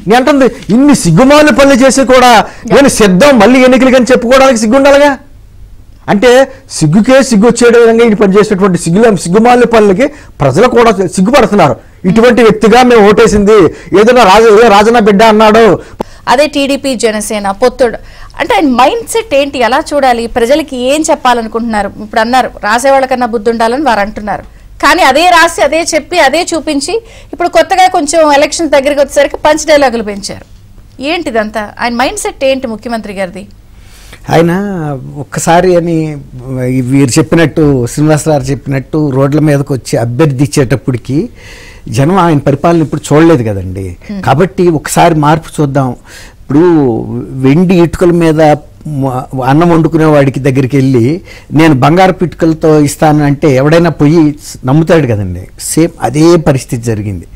నేను అంటుంది ఇన్ని సిగ్గుమాలిన పనులు చేసి కూడా నేను సిద్ధం మళ్ళీ ఎన్నికలకని చెప్పుకోవడానికి సిగ్గుండాలిగా. అంటే సిగ్గుకే సిగ్గు వచ్చే విధంగా ఇటు పనిచేసేటువంటి సిగ్గుమాలిన పనులకి ప్రజలు కూడా సిగ్గుపడుతున్నారు. ఇటువంటి వ్యక్తిగా మేము ఓటేసింది, ఏదో రాజన్న బిడ్డ అన్నాడు.
అదే టీడీపీ జనసేన పొత్తుడు అంటే ఆయన మైండ్ సెట్ ఏంటి, ఎలా చూడాలి, ప్రజలకి ఏం చెప్పాలనుకుంటున్నారు? ఇప్పుడు అన్నారు రాసేవాళ్ళకన్నా బుద్ధి ఉండాలని వారు అంటున్నారు. కానీ అదే రాసి అదే చెప్పి అదే చూపించి ఇప్పుడు కొత్తగా కొంచెం ఎలక్షన్ దగ్గరికి వచ్చేసరికి పంచ్ డైలాగులు పెంచారు. ఏంటిదంతా? ఆయన మైండ్ సెట్ ఏంటి ముఖ్యమంత్రి గారిది?
ఆయన ఒక్కసారి అని వీరు చెప్పినట్టు, శ్రీనివాసరావు చెప్పినట్టు రోడ్ల మీదకి వచ్చి అభ్యర్థి ఇచ్చేటప్పటికి జనం ఆయన పరిపాలన ఇప్పుడు చూడలేదు కదండి. కాబట్టి ఒకసారి మార్పు చూద్దాం. ఇప్పుడు వెండి ఇటుకల మీద అన్నం వండుకునే వాడికి దగ్గరికి వెళ్ళి నేను బంగారు ఇటుకలతో ఇస్తాను అంటే ఎవడైనా పోయి నమ్ముతాడు కదండి. సేమ్ అదే పరిస్థితి జరిగింది.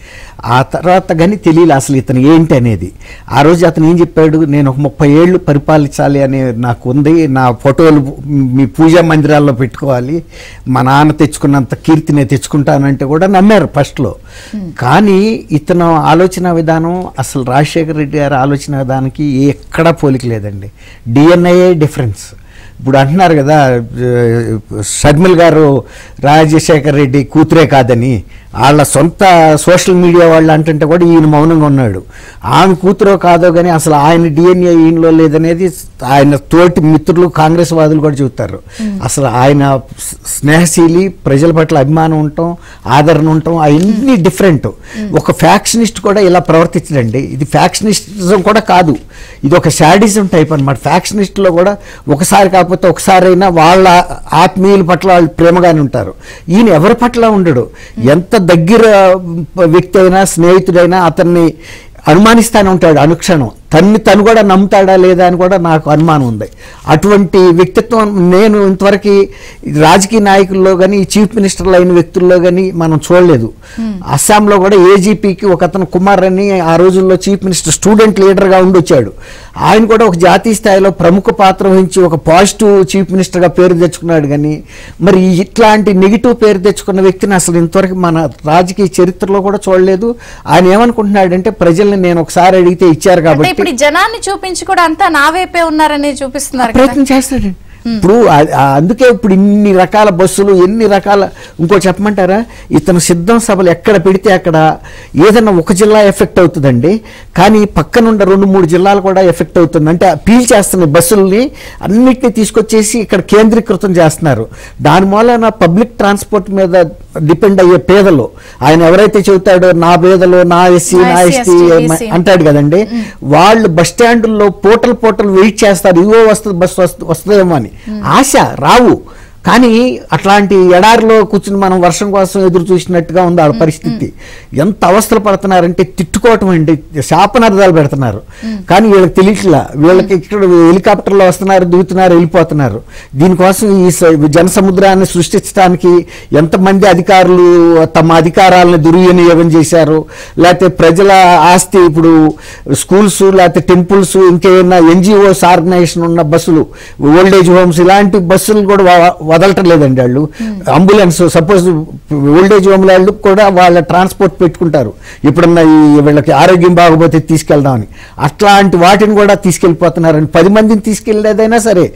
ఆ తర్వాత కానీ తెలియదు అసలు ఇతను ఏంటి అనేది. ఆ రోజు అతను ఏం చెప్పాడు, నేను ఒక 30 ఏళ్ళు పరిపాలించాలి అని నాకు ఉంది, నా ఫోటోలు మీ పూజా మందిరాల్లో పెట్టుకోవాలి, మా నాన్న తెచ్చుకున్నంత కీర్తిని తెచ్చుకుంటానంటే కూడా నమ్మారు ఫస్ట్లో. కానీ ఇతను ఆలోచన విధానం అసలు రాజశేఖర రెడ్డి గారి ఆలోచన విధానానికి ఎక్కడా పోలిక లేదండి. DNA difference. ఇప్పుడు అంటున్నారు కదా షర్మిల్ గారు రాజశేఖర రెడ్డి కూతురే కాదని, వాళ్ళ సొంత సోషల్ మీడియా వాళ్ళు అంటుంటే కూడా ఈయన మౌనంగా ఉన్నాడు. ఆమె కూతురో కాదో కానీ అసలు ఆయన DNA ఈయనలో లేదనేది ఆయన తోటి మిత్రులు కాంగ్రెస్ వాదులు కూడా చెబుతారు. అసలు ఆయన స్నేహశీలి, ప్రజల పట్ల అభిమానం ఉండటం, ఆదరణ ఉండటం అవన్నీ డిఫరెంట్. ఒక ఫ్యాక్షనిస్ట్ కూడా ఇలా ప్రవర్తించడండి. ఇది ఫ్యాక్షనిస్టిజం కూడా కాదు, ఇది ఒక శాడిజం టైప్ అనమాట. ఫ్యాక్షనిస్ట్లో కూడా ఒకసారి కాకపోతే ఒకసారైనా వాళ్ళ ఆత్మీయుల పట్ల వాళ్ళు ప్రేమగానే ఉంటారు. ఈయన ఎవరి పట్ల ఉండడు. ఎంత దగ్గర వ్యక్తి అయినా స్నేహితుడైనా అతన్ని అనుమానిస్తానే ఉంటాడు అనుక్షణం. తను కూడా నమ్ముతాడా లేదా అని కూడా నాకు అనుమానం ఉంది. అటువంటి వ్యక్తిత్వం నేను ఇంతవరకు రాజకీయ నాయకుల్లో కానీ చీఫ్ మినిస్టర్లు అయిన వ్యక్తుల్లో కానీ మనం చూడలేదు. అస్సాంలో కూడా ఏజీపీకి ఒక అతను కుమార్ అని ఆ రోజుల్లో చీఫ్ మినిస్టర్ స్టూడెంట్ లీడర్గా ఉండొచ్చాడు. ఆయన కూడా ఒక జాతీయ స్థాయిలో ప్రముఖ పాత్ర వహించి ఒక పాజిటివ్ చీఫ్ మినిస్టర్గా పేరు తెచ్చుకున్నాడు. కానీ మరి ఇట్లాంటి నెగిటివ్ పేరు తెచ్చుకున్న వ్యక్తిని అసలు ఇంతవరకు మన రాజకీయ చరిత్రలో కూడా చూడలేదు. ఆయన ఏమనుకుంటున్నాడంటే ప్రజల్ని నేను ఒకసారి అడిగితే ఇచ్చారు కాబట్టి
ఇప్పుడు జనాన్ని చూపించి కూడా అంతా నా వైపే ఉన్నారని చూపిస్తున్నారు,
ప్రయత్నం చేస్తాడండి. ఇప్పుడు అందుకే ఇప్పుడు ఇన్ని రకాల బస్సులు, ఎన్ని రకాల. ఇంకో చెప్పమంటారా, ఇతను సిద్ధం సభలు ఎక్కడ పెడితే అక్కడ ఏదన్నా ఒక జిల్లా ఎఫెక్ట్ అవుతుందండి, కానీ పక్కనుండ 2-3 జిల్లాలు కూడా ఎఫెక్ట్ అవుతుంది. అంటే పీల్ చేస్తున్నాయి బస్సుల్ని అన్నిటినీ తీసుకొచ్చేసి ఇక్కడ కేంద్రీకృతం చేస్తున్నారు. దాని మూలన పబ్లిక్ ట్రాన్స్పోర్ట్ మీద డిపెండ్ అయ్యే పేదలు, ఆయన ఎవరైతే చెబుతాడో నా పేదలు, నా ఎస్సీ, నా ఎస్టీ అంటాడు కదండి, వాళ్ళు బస్ స్టాండ్లో పోటలు వెయిట్ చేస్తారు. ఇవో వస్తుంది, బస్సు వస్తుందేమో అని ఆశ రావు. కానీ అట్లాంటి ఎడారిలో కూర్చుని మనం వర్షం కోసం ఎదురు చూసినట్టుగా ఉంది ఆ పరిస్థితి. ఎంత అవస్థలు పడుతున్నారంటే తిట్టుకోవటం అండి, శాపనార్థాలు పెడుతున్నారు. కానీ వీళ్ళకి తెలియట్లా, వీళ్ళకి ఇక్కడ హెలికాప్టర్లో వస్తున్నారు, దిగుతున్నారు, వెళ్ళిపోతున్నారు. దీనికోసం ఈ జనసముద్రాన్ని సృష్టించడానికి ఎంతమంది అధికారులు తమ అధికారాలను దుర్వినియోగం చేశారు, లేకపోతే ప్రజల ఆస్తి, ఇప్పుడు స్కూల్స్ లేకపోతే టెంపుల్స్, ఇంకేమైనా NGOs ఆర్గనైజేషన్ ఉన్న బస్సులు, ఓల్డేజ్ హోమ్స్, ఇలాంటి బస్సులు కూడా వదలటం లేదండి. వాళ్ళు అంబులెన్స్, సపోజ్ ఓల్డేజ్ హోమ్ వాళ్ళు కూడా వాళ్ళ ట్రాన్స్పోర్ట్ పెట్టుకుంటారు, ఎప్పుడన్నా వీళ్ళకి ఆరోగ్యం బాగోపోతే తీసుకెళ్దామని. అట్లాంటి వాటిని కూడా తీసుకెళ్ళిపోతున్నారని 10 మందిని తీసుకెళ్ళేదైనా సరే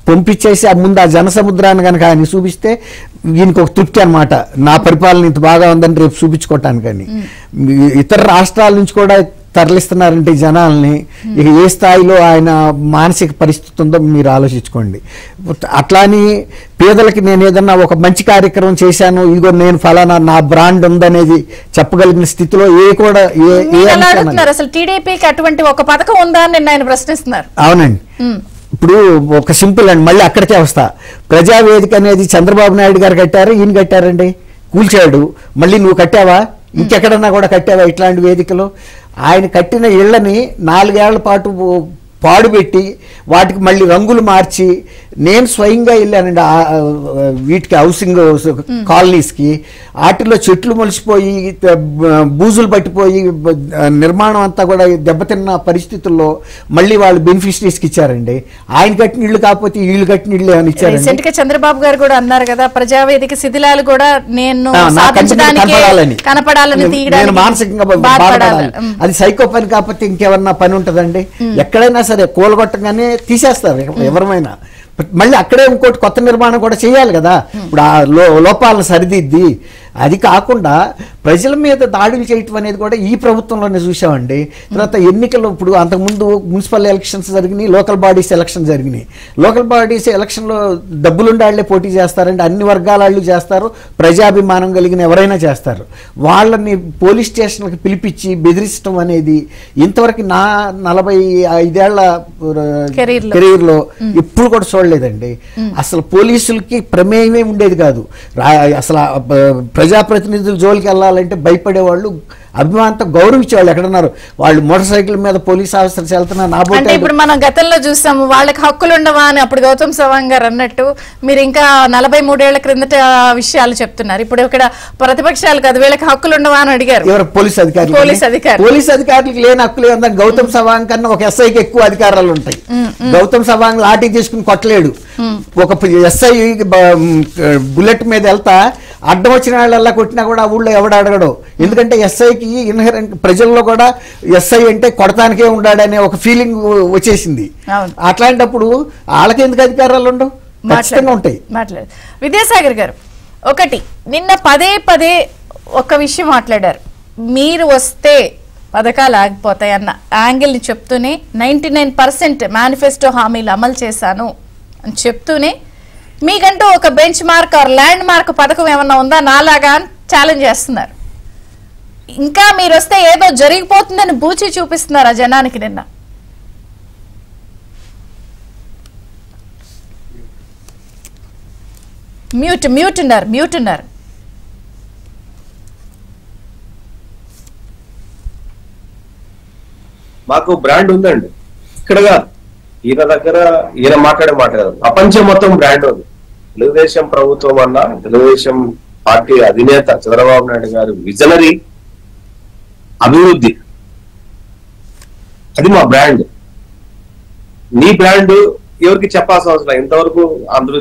పంపించేసి ఆ ముందు ఆ జనసముద్రాన్ని కనుక ఆయన చూపిస్తే ఈయనకు ఒక తృప్తి అనమాట. నా పరిపాలన ఇంత బాగా ఉందని రేపు చూపించుకోవటానికని. ఇతర రాష్ట్రాల నుంచి కూడా తరలిస్తున్నారంటే జనాల్ని, ఇక ఏ స్థాయిలో ఆయన మానసిక పరిస్థితి ఉందో మీరు ఆలోచించుకోండి. అట్లాని పేదలకి నేను ఏదన్నా ఒక మంచి కార్యక్రమం చేశాను, ఇదిగో నేను ఫలానా నా బ్రాండ్ ఉందనేది చెప్పగలిగిన స్థితిలో
అసలు టీడీపీకి అటువంటి ఒక పథకం ఉందా అని ఆయన ప్రశ్నిస్తున్నారు.
అవునండి. ఇప్పుడు ఒక సింపుల్ అండి, మళ్ళీ అక్కడికే వస్తా. ప్రజావేదిక అనేది చంద్రబాబు నాయుడు గారు కట్టారు, ఈయన కట్టారండి, కూల్చాడు. మళ్ళీ నువ్వు కట్టావా? ఇంకెక్కడన్నా కూడా కట్టావా ఇట్లాంటి వేదికలు? ఆయన కట్టిన ఇళ్లని 4 ఏళ్ల పాటు పాడుపెట్టి వాటికి మళ్ళీ రంగులు మార్చి నేను స్వయంగా వెళ్ళానండి వీటికి, హౌసింగ్ కాలనీస్కి. వాటిలో చెట్లు మొలిసిపోయి బూజులు పట్టిపోయి నిర్మాణం అంతా కూడా దెబ్బతిన్న పరిస్థితుల్లో మళ్ళీ వాళ్ళు బెనిఫిషరీస్కి ఇచ్చారండి. ఆయన కట్టిన ఇళ్ళు కాకపోతే వీళ్ళు కట్టిన ఇళ్ళు ఏమైనా ఇచ్చారండి?
చంద్రబాబు గారు కూడా అన్నారు కదా, ప్రజావేదిక శిథిలాలు కూడా నేను కనపడాలని,
నేను మానసికంగా బాధపడాలి. అది సైకో పని కాకపోతే ఇంకెవరన్నా పని ఉంటుందండి? ఎక్కడైనా సరే కూలగొట్టగానే తీసేస్తారు ఎవరమైనా. మళ్ళీ అక్కడే ఇంకోటి కొత్త నిర్మాణం కూడా చేయాలి కదా. ఇప్పుడు ఆ లోపాలను సరిదిద్ది, అది కాకుండా ప్రజల మీద దాడులు చేయటం అనేది కూడా ఈ ప్రభుత్వంలోనే చూసామండి. తర్వాత ఎన్నికలు, ఇప్పుడు అంతకుముందు మున్సిపల్ ఎలక్షన్స్ జరిగినాయి, లోకల్ బాడీస్ ఎలక్షన్ జరిగినాయి. లోకల్ బాడీస్ ఎలక్షన్లో డబ్బులుండాళ్లే పోటీ చేస్తారండి, అన్ని వర్గాల వాళ్ళు చేస్తారు, ప్రజాభిమానం కలిగిన ఎవరైనా చేస్తారు. వాళ్ళని పోలీస్ స్టేషన్కి పిలిపించి బెదిరించడం అనేది ఇంతవరకు నా 45 ఏళ్ల కెరీర్లో ఎప్పుడు కూడా చూడలేదండి. అసలు పోలీసులకి ప్రమేయమే ఉండేది కాదు. అసలు ప్రజాప్రతినిధుల జోలికి వెళ్ళాలంటే భయపడేవాళ్ళు, అభిమానంతో గౌరవించేవాళ్ళు ఎక్కడన్నారు. వాళ్ళు మోటార్ సైకిల్ మీద పోలీస్ ఆఫీసర్స్ వెళ్తున్నారు. నా
అంటే ఇప్పుడు మనం గతంలో చూసాము, వాళ్ళకి హక్కులు ఉండవా అని అప్పుడు గౌతమ్ సవాంగ్ గారు అన్నట్టు మీరు ఇంకా 43 ఏళ్ల క్రిందట విషయాలు చెప్తున్నారు. ఇప్పుడు ఇక్కడ ప్రతిపక్షాలు కాదు, వీళ్ళకి హక్కులు ఉండవా అని అడిగారు.
ఎవరు? పోలీస్ అధికారులకు లేని హక్కులు ఏంటంటే గౌతమ్ సవాంగ్ కన్నా ఒక ఎస్ఐకి ఎక్కువ అధికారాలు ఉంటాయి. గౌతమ్ సవాంగ్ లాఠీ తీసుకుని కొట్టలేడు. ఒక ఎస్ఐ బుల్లెట్ మీద వెళ్తా అడ్డం వచ్చిన వాళ్ళల్లా కొట్టినా కూడా ఊళ్ళో ఎవడు అడగడు. ఎందుకంటే ఎస్ఐకి ఇన్హెరెంట్ ప్రజల్లో కూడా ఎస్ఐ అంటే కొడతానికే ఉండాడనే ఒక ఫీలింగ్ వచ్చేసింది. అట్లాంటప్పుడు వాళ్ళకి ఎందుకు అధికారాలు ఉండవు? ఖచ్చితంగా ఉంటాయి.
విద్యాసాగర్ గారు, ఒకటి నిన్న పదే ఒక విషయం మాట్లాడారు, మీరు వస్తే పథకాలు ఆగిపోతాయన్న యాంగిల్ని చెప్తూనే 99% మేనిఫెస్టో హామీలు అమలు చేశాను అని చెప్తూనే మీకంటూ ఒక bench mark or land mark పథకం ఏమన్నా ఉందా నాలాగా అని ఛాలెంజ్ చేస్తున్నారు. ఇంకా మీరు వస్తే ఏదో జరిగిపోతుందని బూచి చూపిస్తున్నారు ఆ జనానికి. నిన్న మ్యూట్ ఉన్నారు.
మాకు బ్రాండ్ ఉందండి, ఇక్కడ కాదు, ఈయన దగ్గర ఈయన మాట్లాడే మాట కాదు, ప్రపంచం మొత్తం బ్రాండ్ ఉంది. తెలుగుదేశం ప్రభుత్వం అన్న, తెలుగుదేశం పార్టీ అధినేత చంద్రబాబు నాయుడు గారు విజనరీ, అభివృద్ధి, అది మా బ్రాండ్. నీ బ్రాండ్ ఎవరికి చెప్పాల్సిన అవసరం. ఇంతవరకు అందరూ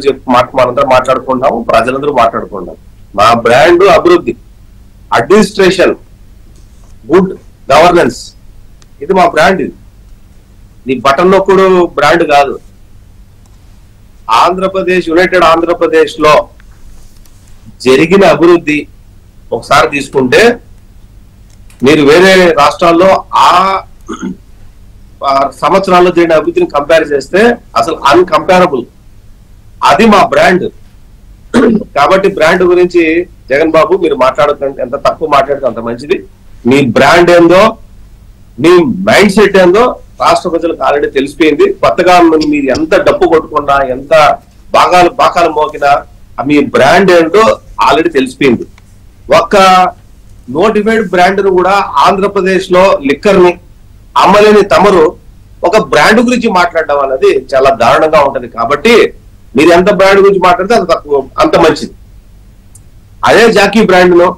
మనందరూ మాట్లాడుకుంటాము, ప్రజలందరూ మాట్లాడుకుంటాం. మా బ్రాండ్ అభివృద్ధి, అడ్మినిస్ట్రేషన్, గుడ్ గవర్నెన్స్, ఇది మా బ్రాండ్. ఇది నీ బటన్ నొక్కుడు బ్రాండ్ కాదు. ఆంధ్రప్రదేశ్, యునైటెడ్ ఆంధ్రప్రదేశ్ లో జరిగిన అభివృద్ధి ఒకసారి తీసుకుంటే మీరు వేరే రాష్ట్రాల్లో ఆ సంవత్సరాల్లో జరిగిన అభివృద్ధిని కంపేర్ చేస్తే అసలు అన్కంపేరబుల్. అది మా బ్రాండ్. కాబట్టి బ్రాండ్ గురించి జగన్ బాబు మీరు మాట్లాడుతుంటే, ఎంత తక్కువ మాట్లాడితే అంత మంచిది. మీ బ్రాండ్ ఏందో, మీ మైండ్ సెట్ ఏందో రాష్ట్ర ప్రజలకు ఆల్రెడీ తెలిసిపోయింది. కొత్తగా మీరు ఎంత డప్పు కొట్టుకున్నా, ఎంత బాకాలు మోగినా మీ బ్రాండ్ ఏంటో ఆల్రెడీ తెలిసిపోయింది. ఒక్క నోటిఫైడ్ బ్రాండ్ ను కూడా ఆంధ్రప్రదేశ్ లో లిక్కర్ ని అమ్మలేని తమరు ఒక బ్రాండ్ గురించి మాట్లాడడం అనేది చాలా దారుణంగా ఉంటది. కాబట్టి మీరు ఎంత బ్రాండ్ గురించి మాట్లాడితే అంత మంచిది. అదే జాకీ బ్రాండ్ ను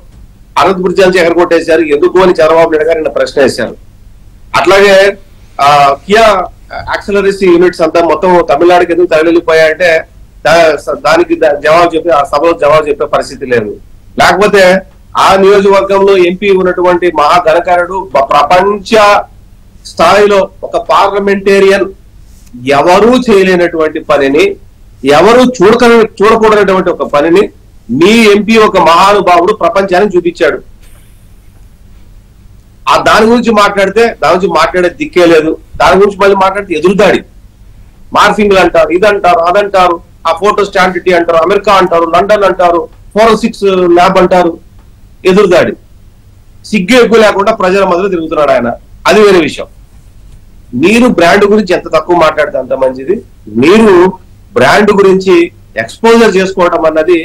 అనంతపురం నుంచి ఎక్కడ కొట్టేశారు ఎందుకు అని చంద్రబాబు నాయుడు గారు నిన్న ప్రశ్న వేశారు. అట్లాగే కియా యాక్సిలరీస్ యూనిట్స్ అంతా మొత్తం తమిళనాడుకి ఎందుకు తరలిపోయాయంటే దానికి జవాబు చెప్పి, ఆ సభలో జవాబు చెప్పే పరిస్థితి లేదు. లేకపోతే ఆ నియోజకవర్గంలో ఎంపీ ఉన్నటువంటి మహాధనకారుడు, ప్రపంచ స్థాయిలో ఒక పార్లమెంటేరియన్ ఎవరూ చేయలేనటువంటి పనిని, ఎవరు చూడకూడనటువంటి ఒక పనిని మీ ఎంపీ ఒక మహానుభావుడు ప్రపంచానికి చూపించాడు. దాని గురించి మాట్లాడితే దాని గురించి మాట్లాడే దిక్కే లేదు. దాని గురించి మళ్ళీ మాట్లాడితే ఎదురుదాడి, మార్ఫింగ్లు అంటారు, ఇదంటారు, అదంటారు, ఆ ఫోటో స్టాండిటీ అంటారు, అమెరికా అంటారు, లండన్ అంటారు, ఫోరెన్సిక్స్ ల్యాబ్ అంటారు, ఎదురుదాడి. సిగ్గు ఎక్కువ లేకుండా ప్రజల మధ్యలో తిరుగుతున్నాడు ఆయన. అది వేరే విషయం. మీరు బ్రాండ్ గురించి ఎంత తక్కువ మాట్లాడితే అంత మంచిది. మీరు బ్రాండ్ గురించి ఎక్స్పోజర్ చేసుకోవడం అన్నది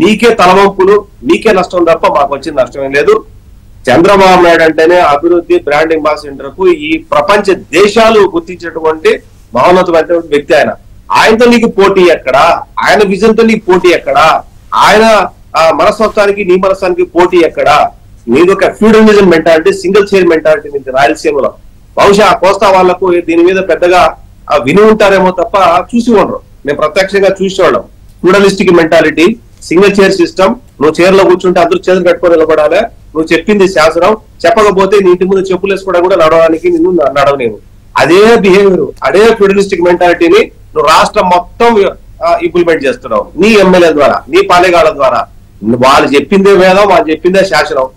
మీకే తలవంపులు, మీకే నష్టం తప్ప మాకు వచ్చిన నష్టమే లేదు. చంద్రబాబు నాయుడు అంటేనే అభివృద్ధి, బ్రాండ్ అంబాసిడర్ కు ఈ ప్రపంచ దేశాలు గుర్తించినటువంటి మహోన్నతమైనటువంటి వ్యక్తి ఆయన. ఆయనతో నీకు పోటీ ఎక్కడా? ఆయన విజన్ తో నీకు పోటీ ఎక్కడా? ఆయన మనస్తత్వానికి నీ మనస్తానికి పోటీ ఎక్కడా? నీదొక feudalism mentality, single chair mentality నీది రాయలసీమలో. బహుశా కోస్తా వాళ్లకు దీని మీద పెద్దగా విని ఉంటారేమో తప్ప చూసి ఉండరు. మేము ప్రత్యక్షంగా చూసేవాళ్ళం. Feudalistic mentality, single chair system. నువ్వు చైర్లో కూర్చుంటే అందరూ చేతులు కట్టుకొని నిలబడాలి. నువ్వు చెప్పింది శాసనం, చెప్పకపోతే నీ ఇంటి ముందు చెప్పులు వేసుకోవడం కూడా నడవడానికి నిన్ను నడవలేవు. అదే బిహేవియర్, అదే ఫ్యూడలిస్టిక్ మెంటాలిటీని నువ్వు రాష్ట్రం మొత్తం ఇంప్లిమెంట్ చేస్తున్నావు నీ ఎమ్మెల్యే ద్వారా, నీ పాలెగాళ్ళ ద్వారా. వాళ్ళు చెప్పిందే వేదం, వాళ్ళు చెప్పిందే శాసనం.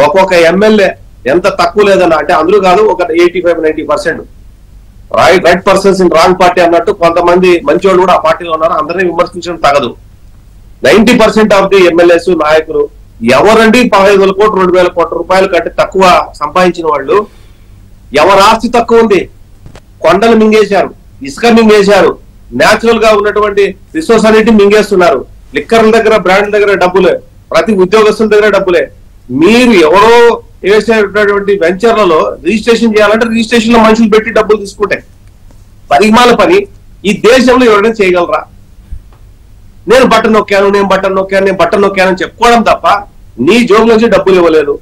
ఒక్కొక్క ఎమ్మెల్యే ఎంత తక్కువ లేదన్నా అంటే అందరూ కాదు, ఒక 85-90% right persons in wrong party అన్నట్టు కొంతమంది మంచోళ్ళు కూడా ఆ పార్టీలో ఉన్నారు. అందరినీ విమర్శించడం తగదు. 90% ఆఫ్ ది ఎమ్మెల్యేస్, నాయకులు ఎవరండి 15,000 కోట్లు 2,000 కోట్ల రూపాయల కంటే తక్కువ సంపాదించిన వాళ్ళు? ఎవరి ఆస్తి తక్కువ ఉంది? కొండలు మింగేశారు, ఇసుక మింగేశారు, న్యాచురల్ గా ఉన్నటువంటి రిసోర్స్ అన్నిటి మింగేస్తున్నారు. లిక్కర్ల దగ్గర, బ్రాండ్ల దగ్గర డబ్బులే, ప్రతి ఉద్యోగస్తుల దగ్గర డబ్బులే. మీరు ఎవరో వేసేటటువంటి వెంచర్లలో రిజిస్ట్రేషన్ చేయాలంటే రిజిస్ట్రేషన్ లో మనుషులు పెట్టి డబ్బులు తీసుకుంటే పరిమాల పని ఈ దేశంలో ఎవరైనా చేయగలరా? నేను బటన్ నొక్కాను, నేను బటన్ నొక్కాను, నేను బటన్ నొక్కాను అని చెప్పుకోవడం తప్ప నీ జోబు నుంచి డబ్బులు ఇవ్వలేదు.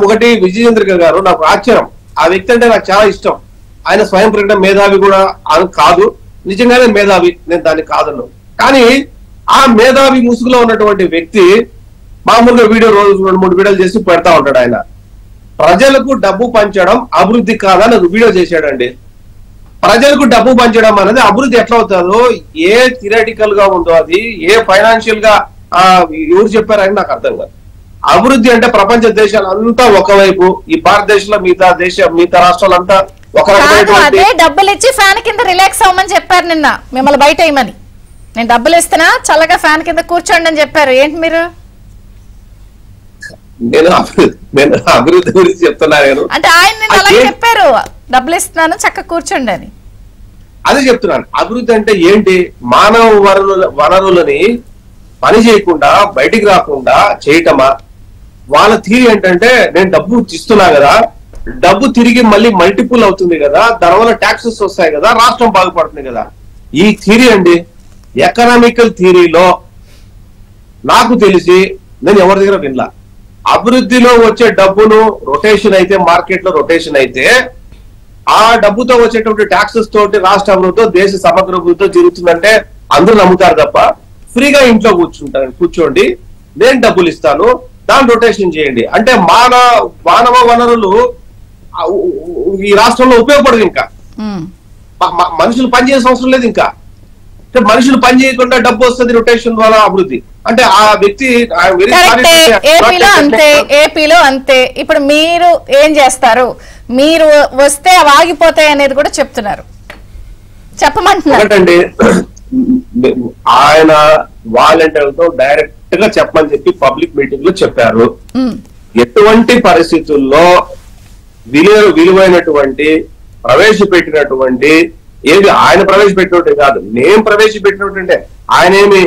ఒకటి విజయేంద్ర గారు, నాకు ఆశ్చర్యం. ఆ వ్యక్తి అంటే నాకు చాలా ఇష్టం. ఆయన స్వయం ప్రకటన మేధావి కూడా కాదు, నిజంగానే మేధావి, నేను దాన్ని కాదన్నాను. కానీ ఆ మేధావి ముసుగులో ఉన్నటువంటి వ్యక్తి మామూలుగా వీడియో రోజు 2-3 వీడియోలు చేసి పెడతా ఉంటాడు. ఆయన ప్రజలకు డబ్బు పంచడం అభివృద్ధి కాదని ఒక వీడియో చేశాడండి. ప్రజలకు డబ్బు పంచడం అనేది అభివృద్ధి ఎట్లా అవుతుందో, ఏ థియరిటికల్ గా ఉందో అది, ఏ ఫైనాన్షియల్ గా ఎవరు చెప్పారని నాకు అర్థం కాదు. అభివృద్ధి అంటే ప్రపంచ దేశాలంతా ఒకవైపు, ఈ భారతదేశంలో మిగతా రాష్ట్రాలంతా ఒక
రకమైన డబ్బులు ఇచ్చి ఫ్యాన్ కింద రిలాక్స్ అవ్వమని చెప్పారు నిన్న మిమ్మల్ని బయట వేయమని. నేను డబ్బులు ఇస్తున్నా చల్లగా ఫ్యాన్ కింద కూర్చోండి అని చెప్పారు. ఏంటి మీరు?
నేను అభివృద్ధి గురించి చెప్తున్నా. నేను
అంటే ఆయన అలా చెప్పారు, డబ్బులు ఇస్తున్నాను చక్కగా కూర్చోండి అని.
అదే చెప్తున్నాను. అభివృద్ధి అంటే ఏంటి? మానవ వనరులని పని చేయకుండా, బయటికి రాకుండా చేయటమా? వాళ్ళ థియరీ ఏంటంటే, నేను డబ్బు ఇస్తున్నా కదా, డబ్బు తిరిగి మళ్ళీ మల్టిపుల్ అవుతుంది కదా, దానివల్ల ట్యాక్సెస్ వస్తాయి కదా, రాష్ట్రం బాగుపడుతుంది కదా. ఈ థియరీ అండి. ఎకనామికల్ థియరీలో నాకు తెలిసి నేను ఎవరి దగ్గర వినలా. అభివృద్ధిలో వచ్చే డబ్బును రొటేషన్ అయితే, మార్కెట్ లో రొటేషన్ అయితే, ఆ డబ్బుతో వచ్చేటువంటి ట్యాక్సెస్ తోటి రాష్ట్ర అభివృద్ధితో, దేశ సమగ్ర అభివృద్ధితో జరుగుతుందంటే అందరూ నమ్ముతారు తప్ప, ఫ్రీగా ఇంట్లో కూర్చోండి, నేను డబ్బులు ఇస్తాను, దాన్ని రొటేషన్ చేయండి అంటే మానవ వనరులు ఈ రాష్ట్రంలో ఉపయోగపడదు. ఇంకా మనుషులు పనిచేసే అవసరం లేదు. ఇంకా మనుషులు పని చేయకుండా డబ్బు వస్తుంది రొటేషన్ ద్వారా అభివృద్ధి అంటే ఆ వ్యక్తి.
ఏపీలో అంతే. ఇప్పుడు మీరు ఏం చేస్తారు? మీరు వస్తే అవి ఆగిపోతాయి అనేది కూడా చెప్తున్నారు, చెప్పమంటున్నారు.
ఆయన వాలంటీర్లతో డైరెక్ట్ గా చెప్పమని చెప్పి పబ్లిక్ మీటింగ్ లో చెప్పారు. ఎటువంటి పరిస్థితుల్లో విలువైనటువంటి ప్రవేశపెట్టినటువంటి ఏది ఆయన ప్రవేశపెట్టినట్టు కాదు, నేను ప్రవేశపెట్టినట్టు. ఆయనేమి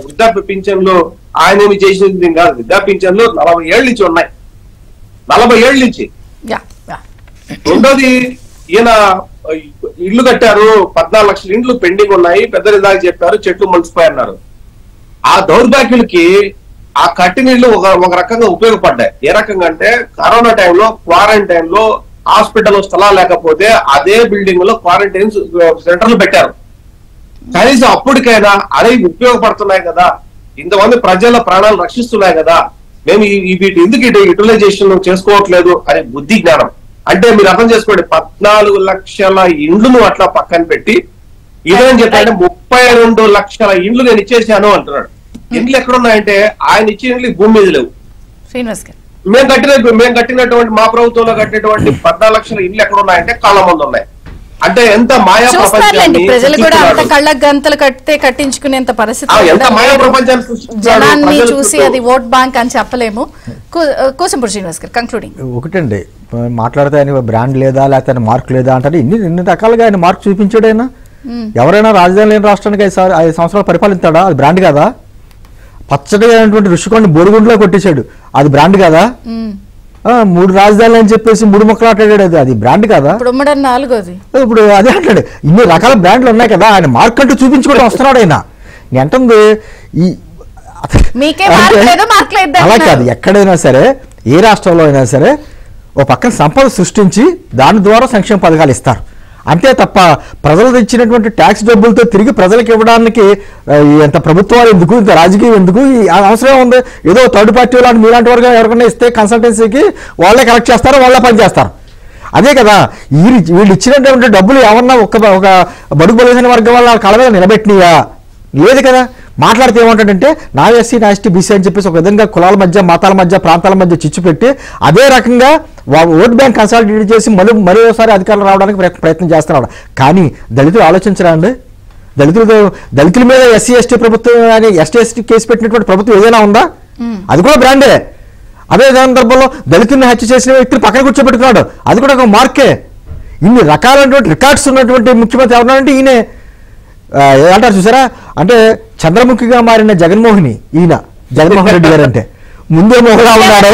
వృద్ధాప్య పింఛన్లు ఆయనేమి చేసినది కాదు. వృద్ధాప్య పింఛన్లు 40 ఏళ్ళ నుంచి ఉన్నాయి, 40 ఏళ్ళ నుంచి. రెండోది, ఈయన ఇళ్లు కట్టారు, 14 లక్షల ఇండ్లు పెండింగ్ ఉన్నాయి, పెద్దలు దాకా చెప్పారు, చెట్లు మలిసిపోయి అన్నారు. ఆ దౌర్భాగ్యులకి ఆ కట్టిన ఇళ్లు ఒక రకంగా ఉపయోగపడ్డాయి. ఏ రకంగా అంటే, కరోనా టైంలో క్వారంటైన్ లో హాస్పిటల్ స్థలాలు లేకపోతే అదే బిల్డింగ్ లో క్వారంటైన్ సెంటర్లు పెట్టారు. కనీసం అప్పటికైనా అదే ఉపయోగపడుతున్నాయి కదా, ఇంతమంది ప్రజల ప్రాణాలు రక్షిస్తున్నాయి కదా, మేము వీటి ఎందుకు యూటిలైజేషన్ చేసుకోవట్లేదు అనే బుద్ధి జ్ఞానం. అంటే మీరు అర్థం చేసుకోండి, 14 లక్షల ఇండ్లను అట్లా పక్కన పెట్టి ఇదేం చెప్పారంటే 32 లక్షల ఇండ్లు నేను ఇచ్చేసాను అంటున్నాడు. ఇండ్లు ఎక్కడున్నాయంటే ఆయన ఇచ్చిన ఇండ్లు భూమి మీద లేవు. మేము కట్టినటువంటి మా ప్రభుత్వంలో కట్టినటువంటి 14 లక్షల ఇల్లు ఎక్కడ ఉన్నాయంటే కళ్ళ ముందు ఉన్నాయి. అంటే ఎంత మాయా
చూస్తారులేండి, ప్రజలు కూడా అంత కళ్ళ గంతలు కట్టితే కట్టించుకునేంత పరిస్థితి
ఎంత మాయా ప్రపంచాన్ని
జనాన్ని చూసి అది ఓట్ బ్యాంక్ అని చెప్పలేము. కోసంపూడి శ్రీనివాస్ గారు కంక్లూడింగ్.
ఒకటండి, మాట్లాడితే ఆయన బ్రాండ్ లేదా లేకపోతే ఆయన మార్క్ లేదా అంటే ఇన్ని రకాలుగా ఆయన మార్క్ చూపించాడు. ఆయన ఎవరైనా రాజధాని లేని రాష్ట్రానికి 5 సంవత్సరాలు పరిపాలిస్తాడా? అది బ్రాండ్ కాదా? పచ్చడిగా అయినటువంటి ఋషికొండ బోరుగుంట్లో కొట్టేశాడు, అది బ్రాండ్ కాదా? 3 రాజధానులు అని చెప్పేసి 3 మొక్కలు ఆటాడాడు, అది బ్రాండ్ కాదా? ఇప్పుడు అదే అంటాడు, ఇన్ని రకాల బ్రాండ్లు ఉన్నాయి కదా, ఆయన మార్క్ అంటూ చూపించుకుంటూ వస్తున్నాడు. ఆయన ఎంటుంది ఈ అలా కాదు, ఎక్కడైనా సరే ఏ రాష్ట్రంలో అయినా సరే ఓ పక్కన సంపద సృష్టించి దాని ద్వారా సంక్షేమ పథకాలు ఇస్తారు అంతే తప్ప ప్రజలు ఇచ్చినటువంటి ట్యాక్స్ డబ్బులతో తిరిగి ప్రజలకు ఇవ్వడానికి ఎంత ప్రభుత్వాలు ఎందుకు, ఇంత రాజకీయం ఎందుకు, అవసరం ఉంది? ఏదో థర్డ్ పార్టీ లాంటి మీలాంటి వరకు ఎవరికైనా ఇస్తే కన్సల్టెన్సీకి వాళ్ళే కలెక్ట్ చేస్తారు, వాళ్ళే పనిచేస్తారు. అదే కదా వీళ్ళు ఇచ్చినటువంటి డబ్బులు ఏమన్నా ఒక బడుగు బలహీన వర్గం వల్ల కళ మీద నిలబెట్టినయా? లేదు కదా. మాట్లాడితే ఏమంటాడంటే నా ఎస్సీ నా ఎస్టీ బీసీ అని చెప్పేసి ఒక విధంగా కులాల మధ్య మతాల మధ్య ప్రాంతాల మధ్య చిచ్చు పెట్టి అదే రకంగా ఓట్ బ్యాంక్ కన్సాలిడేట్ చేసి మరోసారి అధికారులు రావడానికి ప్రయత్నం చేస్తున్నాడు. కానీ దళితులు ఆలోచించరా అండి? దళితుల మీద ఎస్సీ ఎస్టీ ప్రభుత్వం అని ఎస్టీ ఎస్టీ కేసు పెట్టినటువంటి ప్రభుత్వం ఏదైనా ఉందా? అది కూడా బ్రాండే. అదే సందర్భంలో దళితుల్ని హత్య చేసిన వ్యక్తులు పక్కన కూర్చోబెట్టుకున్నాడు, అది కూడా ఒక మార్కే. ఇన్ని రకాలైనటువంటి రికార్డ్స్ ఉన్నటువంటి ముఖ్యమంత్రి ఎవరున్నారంటే ఈయనే. ఏమంటారు చూసారా, అంటే చంద్రముఖిగా మారిన జగన్మోహిని ఈయన జగన్మోహన్ రెడ్డి గారు. అంటే ముందేమో ఒకలా ఉన్నాడు,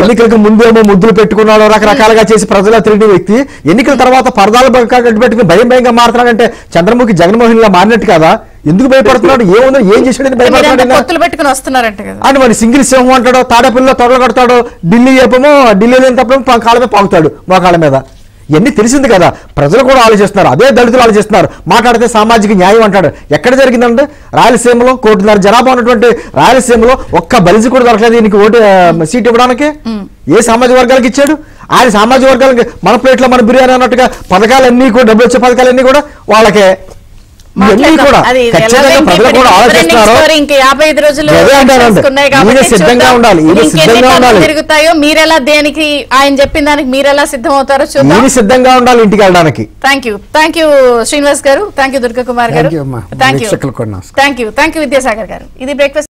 ఎన్నికలకు ముందేమో ముద్దులు పెట్టుకున్నాడు, రకరకాలుగా చేసి ప్రజల్లో తిరిగిన వ్యక్తి ఎన్నికల తర్వాత పరదాలు పెట్టుకుని భయంగా మారుతున్నాడంటే చంద్రముఖి జగన్మోహన్ లా మారినట్టు కదా. ఎందుకు భయపడుతున్నాడు? ఏముందో ఏం చేసాడని భయపడుతున్నాడు. అని మరి సింగిల్ సింహం అంటాడు, తాడేపల్లిలో తొడలు కడతాడు, ఢిల్లీ చెప్పమో ఢిల్లీ లేని తప్ప కాళ్ళ మీద పాకుతాడు మోకాళ్ళ మీద. ఇవన్నీ తెలిసింది కదా, ప్రజలు కూడా ఆలోచిస్తున్నారు, అదే దళితులు ఆలోచిస్తున్నారు. మాట్లాడితే సామాజిక న్యాయం అంటాడు. ఎక్కడ జరిగిందంటే రాయలసీమలో 1 కోటిన్నర జనాభా ఉన్నటువంటి రాయలసీమలో ఒక్క బలిజి కూడా దొరకలేదు ఈయనకి ఓటు సీట్ ఇవ్వడానికి. ఏ సామాజిక వర్గాలకు ఇచ్చాడు? ఆయన సామాజిక వర్గాలకి మన ప్లేట్లో మన బిర్యానీ అన్నట్టుగా పథకాలన్నీ కూడా డబ్బులు వచ్చే పథకాలన్నీ కూడా వాళ్ళకే. సిద్ధంగా ఉండాలి,
తిరుగుతాయో మీరెలా దేనికి ఆయన చెప్పిన దానికి మీరెలా సిద్ధం అవుతారో చూద్దాం.
సిద్ధంగా ఉండాలి ఇంటికి వెళ్ళడానికి.
థ్యాంక్ యూ శ్రీనివాస్ గారు, థ్యాంక్ యూ దుర్గా కుమార్ గారు, థ్యాంక్ యూ విద్యాసాగర్ గారు. ఇది బ్రేక్ఫాస్ట్.